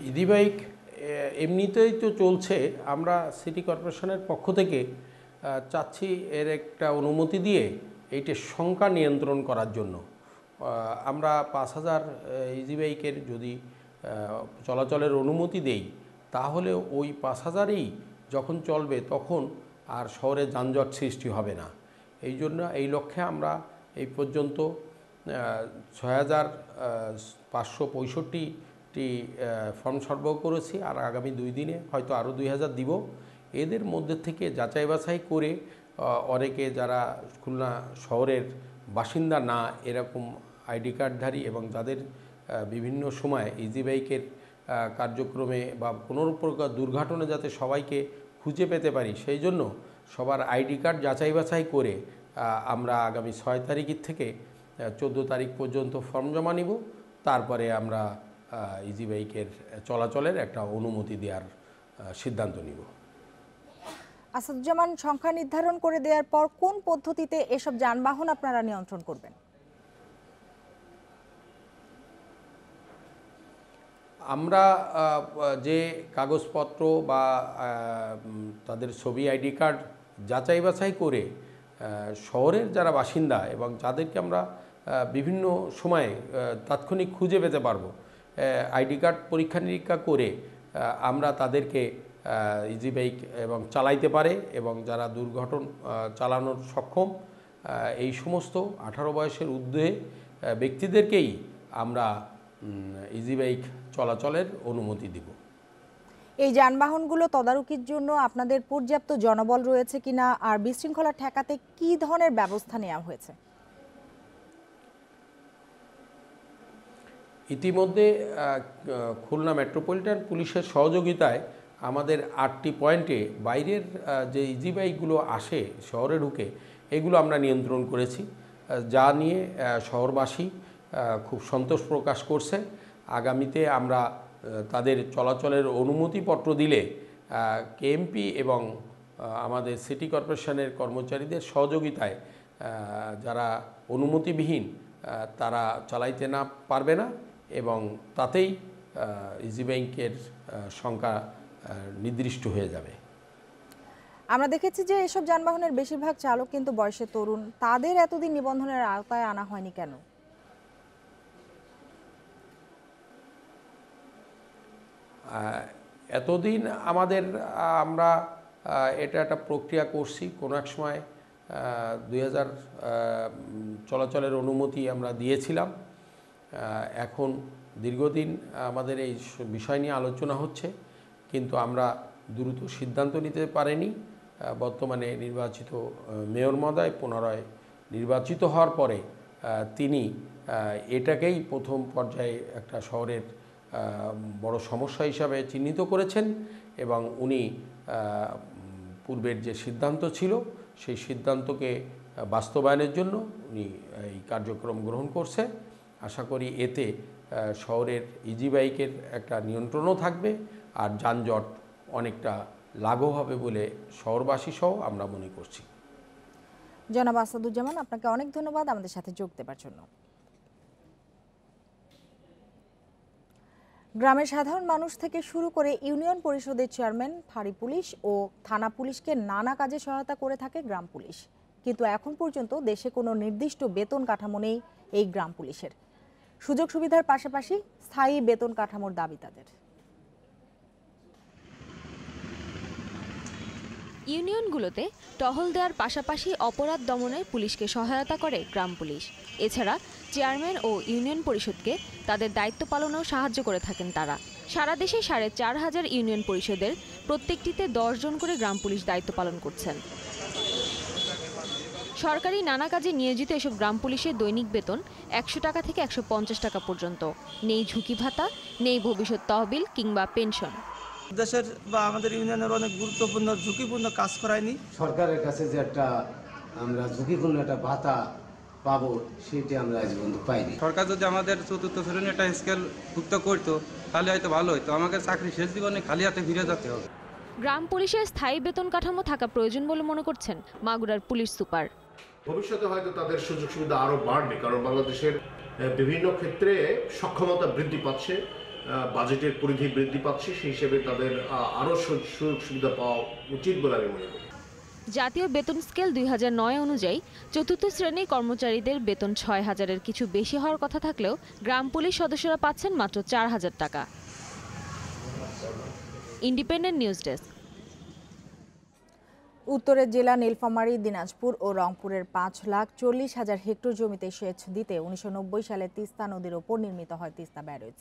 ইজি বাইক এমনিতেই তো চলছে। আমরা সিটি কর্পোরেশনের পক্ষ থেকে চাচ্ছি এর একটা অনুমতি দিয়ে এইটার সংখ্যা নিয়ন্ত্রণ করার জন্য। আমরা 5000 ইজি বাইকের যদি চলাচলের অনুমতি দেই, তাহলে ওই 5000ই যখন চলবে তখন আর শহরে যানজট সৃষ্টি হবে না। এই জন্য এই লক্ষ্যে আমরা এই পর্যন্ত 6565টি ফর্ম সরবরাহ করেছি, আর আগামী 2 দিনে হয়তো আরও 2000 দিব। এদের মধ্যে থেকে যাচাই বাছাই করে অনেকে যারা খুলনা শহরের বাসিন্দা না, এরকম আইডি কার্ডধারী এবং যাদের বিভিন্ন সময় ইজি বাইকের কার্যক্রমে বা কোনো প্রকার দুর্ঘটনা যাতে সবাইকে খুঁজে পেতে পারি, সেই জন্য সবার আইডি কার্ড যাচাই বাছাই করে আমরা আগামী 6 তারিখের থেকে 14 তারিখ পর্যন্ত ফর্ম জমা নিব। তারপরে আমরা ইজি বাইকের চলাচলের একটা অনুমতি দেওয়ার সিদ্ধান্ত নিব। আসাদুজ্জামান, সংখ্যা নির্ধারণ করে দেওয়ার পর কোন পদ্ধতিতে এসব যানবাহন আপনারা নিয়ন্ত্রণ করবেন? আমরা যে কাগজপত্র বা তাদের ছবি আইডি কার্ড যাচাই বাছাই করে শহরের যারা বাসিন্দা এবং যাদেরকে আমরা বিভিন্ন সময়ে তাৎক্ষণিক খুঁজে পেতে পারবো, আইডি কার্ড পরীক্ষা নিরীক্ষা করে আমরা তাদেরকে ইজি বাইক এবং চালাইতে পারে এবং যারা দুর্ঘটন চালানোর সক্ষম এই সমস্ত 18 বয়সের ঊর্ধ্বে ব্যক্তিদেরকেই আমরা ইজি বাইক চলাচলের অনুমতি দিব। এই যানবাহনগুলো তদারকির জন্য আপনাদের পর্যাপ্ত জনবল রয়েছে কিনা, আর বিশৃঙ্খলা ঠেকাতে কি ধরনের ব্যবস্থা নেওয়া হয়েছে? ইতিমধ্যে খুলনা মেট্রোপলিটন পুলিশের সহযোগিতায় আমাদের 8টি পয়েন্টে বাইরের যে ইজি বাইকগুলো আসে শহরে ঢুকে এগুলো আমরা নিয়ন্ত্রণ করেছি, যা নিয়ে শহরবাসী খুব সন্তোষ প্রকাশ করছে। আগামীতে আমরা তাদের চলাচলের অনুমতিপত্র দিলে কেএমপি এবং আমাদের সিটি কর্পোরেশনের কর্মচারীদের সহযোগিতায় যারা অনুমতিবিহীন তারা চালাইতে না পারবে না এবং তাতেই ইজি ব্যাংকের সংখ্যা নির্দিষ্ট হয়ে যাবে। আমরা দেখেছি যে এসব যানবাহনের বেশিরভাগ চালক কিন্তু বয়সে তরুণ, তাদের এতদিন নিবন্ধনের আওতায় আনা হয়নি কেন? এতদিন আমরা এটা একটা প্রক্রিয়া করছি, কোনো এক সময় 2000 চলাচলের অনুমতি আমরা দিয়েছিলাম। এখন দীর্ঘদিন আমাদের এই বিষয় নিয়ে আলোচনা হচ্ছে, কিন্তু আমরা দ্রুত সিদ্ধান্ত নিতে পারিনি। বর্তমানে নির্বাচিত মেয়র মহোদয় পুনরায় নির্বাচিত হওয়ার পরে তিনি এটাকেই প্রথম পর্যায়ে একটা শহরের বড় সমস্যা হিসাবে চিহ্নিত করেছেন এবং উনি পূর্বের যে সিদ্ধান্ত ছিল সেই সিদ্ধান্তকে বাস্তবায়নের জন্য উনি এই কার্যক্রম গ্রহণ করছে। আশা করি এতে শহরের ইজি বাইকের একটা নিয়ন্ত্রণও থাকবে আর যানজট অনেকটা লাঘব হবে বলে শহরবাসী সহ আমরা মনে করছি। জনাব আসাদুজ্জামান, আপনাকে অনেক ধন্যবাদ আমাদের সাথে যোগ দেওয়ার জন্য। গ্রামের সাধারণ মানুষ থেকে শুরু করে ইউনিয়ন পরিষদের চেয়ারম্যান, ফাঁড়ি পুলিশ ও থানা পুলিশকে নানা কাজে সহায়তা করে থাকে গ্রাম পুলিশ, কিন্তু এখন পর্যন্ত দেশে কোনো নির্দিষ্ট বেতন কাঠামো নেই এই গ্রাম পুলিশের। সুযোগ সুবিধার পাশাপাশি স্থায়ী বেতন কাঠামোর দাবি তাদের। ইউনিয়নগুলোতে টহল দেওয়ার পাশাপাশি অপরাধ দমনে পুলিশকে সহায়তা করে গ্রাম পুলিশ। এছাড়া চেয়ারম্যান ও ইউনিয়ন পরিষদকে তাদের দায়িত্ব পালনেও সাহায্য করে থাকেন তারা। সারা দেশে 4500 ইউনিয়ন পরিষদের প্রত্যেকটিতে 10 জন করে গ্রাম পুলিশ দায়িত্ব পালন করছেন। সরকারি নানা কাজে নিয়োজিত এসব গ্রাম পুলিশের দৈনিক বেতন 100 টাকা থেকে 150 টাকা পর্যন্ত। নেই ঝুঁকি ভাতা, নেই ভবিষ্যৎ তহবিল কিংবা পেনশন। দেশের বা আমাদের ইউনিয়নের অনেক গুরুত্বপূর্ণ ঝুঁকিপূর্ণ কাজ করায়নি। সরকারের কাছে যে একটা আমরা ঝুঁকিপূর্ণ একটা ভাতা পাবো সেটি আমরা আজ পর্যন্ত পাইনি। সরকার যদি আমাদের 4র্থ শ্রেণীর একটা স্কেল যুক্ত করতো তাহলে হয়তো ভালো হতো। আমাকে চাকরি শেষ জীবনে খালি হাতে ফিরে যেতে হবে। গ্রাম পুলিশের স্থায়ী বেতন কাঠামো থাকা প্রয়োজন বলে মনে করছেন মাগুরার পুলিশ সুপার। ভবিষ্যতে হয়তো তাদের সুযোগ সুবিধা আরো বাড়বে, কারণ বাংলাদেশের বিভিন্ন ক্ষেত্রে সক্ষমতা বৃদ্ধি পাচ্ছে, বাজেটের পরিধি বৃদ্ধি পাচ্ছে, সেই হিসেবে তাদের আরো সুযোগ সুবিধা পাওয়া উচিত বলে আমি মনে করি। জাতীয় বেতন স্কেল 2009 অনুযায়ী 4র্থ শ্রেণীর কর্মচারীদের বেতন 6000-এর কিছু বেশি হওয়ার কথা থাকলেও গ্রাম পুলিশ সদস্যরা পাচ্ছেন মাত্র 4000 টাকা। Independent news desk. উত্তরের জেলা নীলফামারী, দিনাজপুর ও রংপুরের 5,40,000 হেক্টর জমিতে সেচ দিতে 1990 সালে তিস্তা নদীর ওপর নির্মিত হয় তিস্তা ব্যারেজ,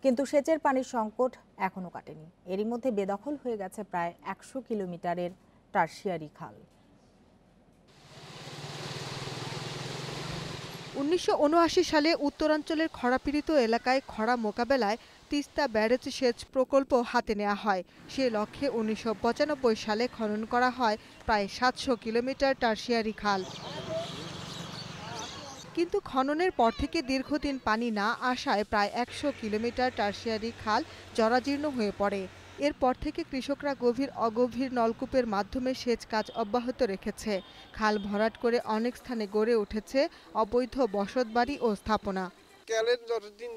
কিন্তু সেচের পানির সংকট এখনো কাটেনি। এরই মধ্যে বেদখল হয়ে গেছে প্রায় 100 কিলোমিটারের টারশিয়ারি খাল। 1979 সালে উত্তরাঞ্চলের খরাপীড়িত এলাকায় খরা মোকাবেলায় তিস্তা ব্যারেজ সেচ প্রকল্প হাতে নেওয়া হয়। সে লক্ষ্যে 1995 সালে খনন করা হয় প্রায় 700 কিলোমিটার টারশিয়ারি খাল, কিন্তু খননের পর থেকে দীর্ঘদিন পানি না আসায় প্রায় 100 কিলোমিটার টারশিয়ারি খাল জরাজীর্ণ হয়ে পড়ে। এরপর থেকে কৃষকরা গভীর অগভীর নলকূপের মাধ্যমে সেচ কাজ অব্যাহত রেখেছে। খাল ভরাট করে অনেক স্থানে গড়ে উঠেছে অবৈধ বসতবাড়ি ও স্থাপনা। ক্যালের যতদিন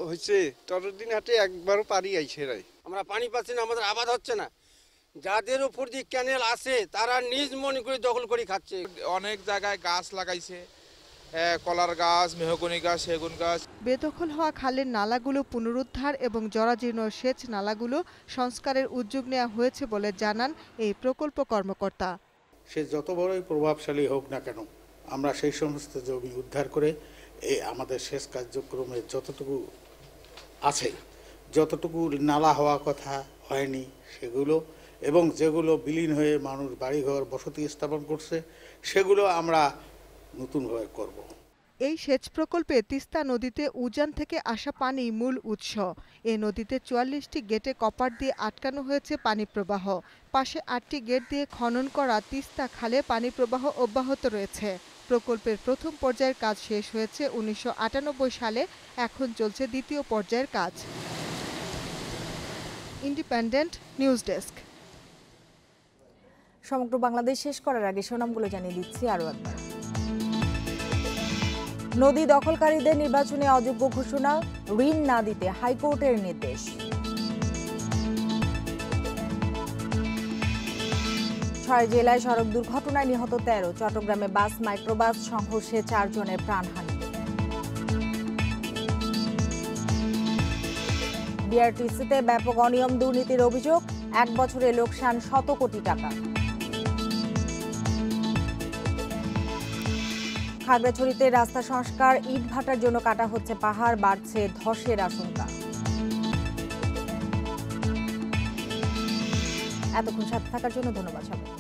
হয়েছে ততদিন হাটে একবারও পারি আইছে রাই আমরা পানি পাচ্ছি না, আমাদের আবাদ হচ্ছে না। যাদের উপর যে ক্যানেল আছে তারা নিজ মনে করে দখল করে খাচ্ছে। অনেক জায়গায় গাছ লাগাইছে, কলার গাছ, মেহগনি গাছ, সেগুন গাছ। বেদখল হওয়া খালের নালাগুলো পুনরুদ্ধার এবং জরাজীর্ণ সেচ নালাগুলো সংস্কারের উদ্যোগ নেওয়া হয়েছে বলে জানান এই প্রকল্প কর্মকর্তা। সে যত বড়ই প্রভাবশালী হোক না কেন, আমরা সেই সমস্ত জমি উদ্ধার করে আমাদের সেচ কার্যক্রমে যতটুকু আছে, যতটুকু নালা হওয়া কথা হয়নি সেগুলো, এবং যেগুলো বিলীন হয়ে মানুষ বাড়িঘর বসতি স্থাপন করছে সেগুলো আমরা নতুনভাবে করব। এই সেচ প্রকল্পে তিস্তা নদীতে উজান থেকে আসা পানি মূল উৎস। এই নদীতে ৪৪টি গেটে কপার দিয়ে আটকানো হয়েছে পানি প্রবাহ। পাশে ৮টি গেট দিয়ে খনন করা তিস্তা খালে পানি প্রবাহ অব্যাহত রয়েছে। প্রকল্পের প্রথম পর্যায়ের কাজ শেষ হয়েছে ১৯৯৮ সালে, এখন চলছে দ্বিতীয় পর্যায়ের কাজ। Independent news desk. সমগ্র বাংলাদেশ শেষ করার আগে শিরোনামগুলো জানিয়ে দিচ্ছি আরও একবার। নদী দখলকারীদের নির্বাচনে অযোগ্য ঘোষণা, ঋণ না দিতে হাইকোর্টের নির্দেশ। ৬ জেলায় সড়ক দুর্ঘটনায় নিহত ১৩, চট্টগ্রামে বাস মাইক্রোবাস সংঘর্ষে ৪ জনের প্রাণহানি। বিআরটিসিতে ব্যাপক অনিয়ম দুর্নীতির অভিযোগ, ১ বছরে লোকসান শত কোটি টাকা। খাগড়াছড়িতে রাস্তা সংস্কার, ইট ভাটার জন্য কাটা হচ্ছে পাহাড়, বাড়ছে ধসের আশঙ্কা। এতক্ষণ সাথে থাকার জন্য ধন্যবাদ সবাইকে।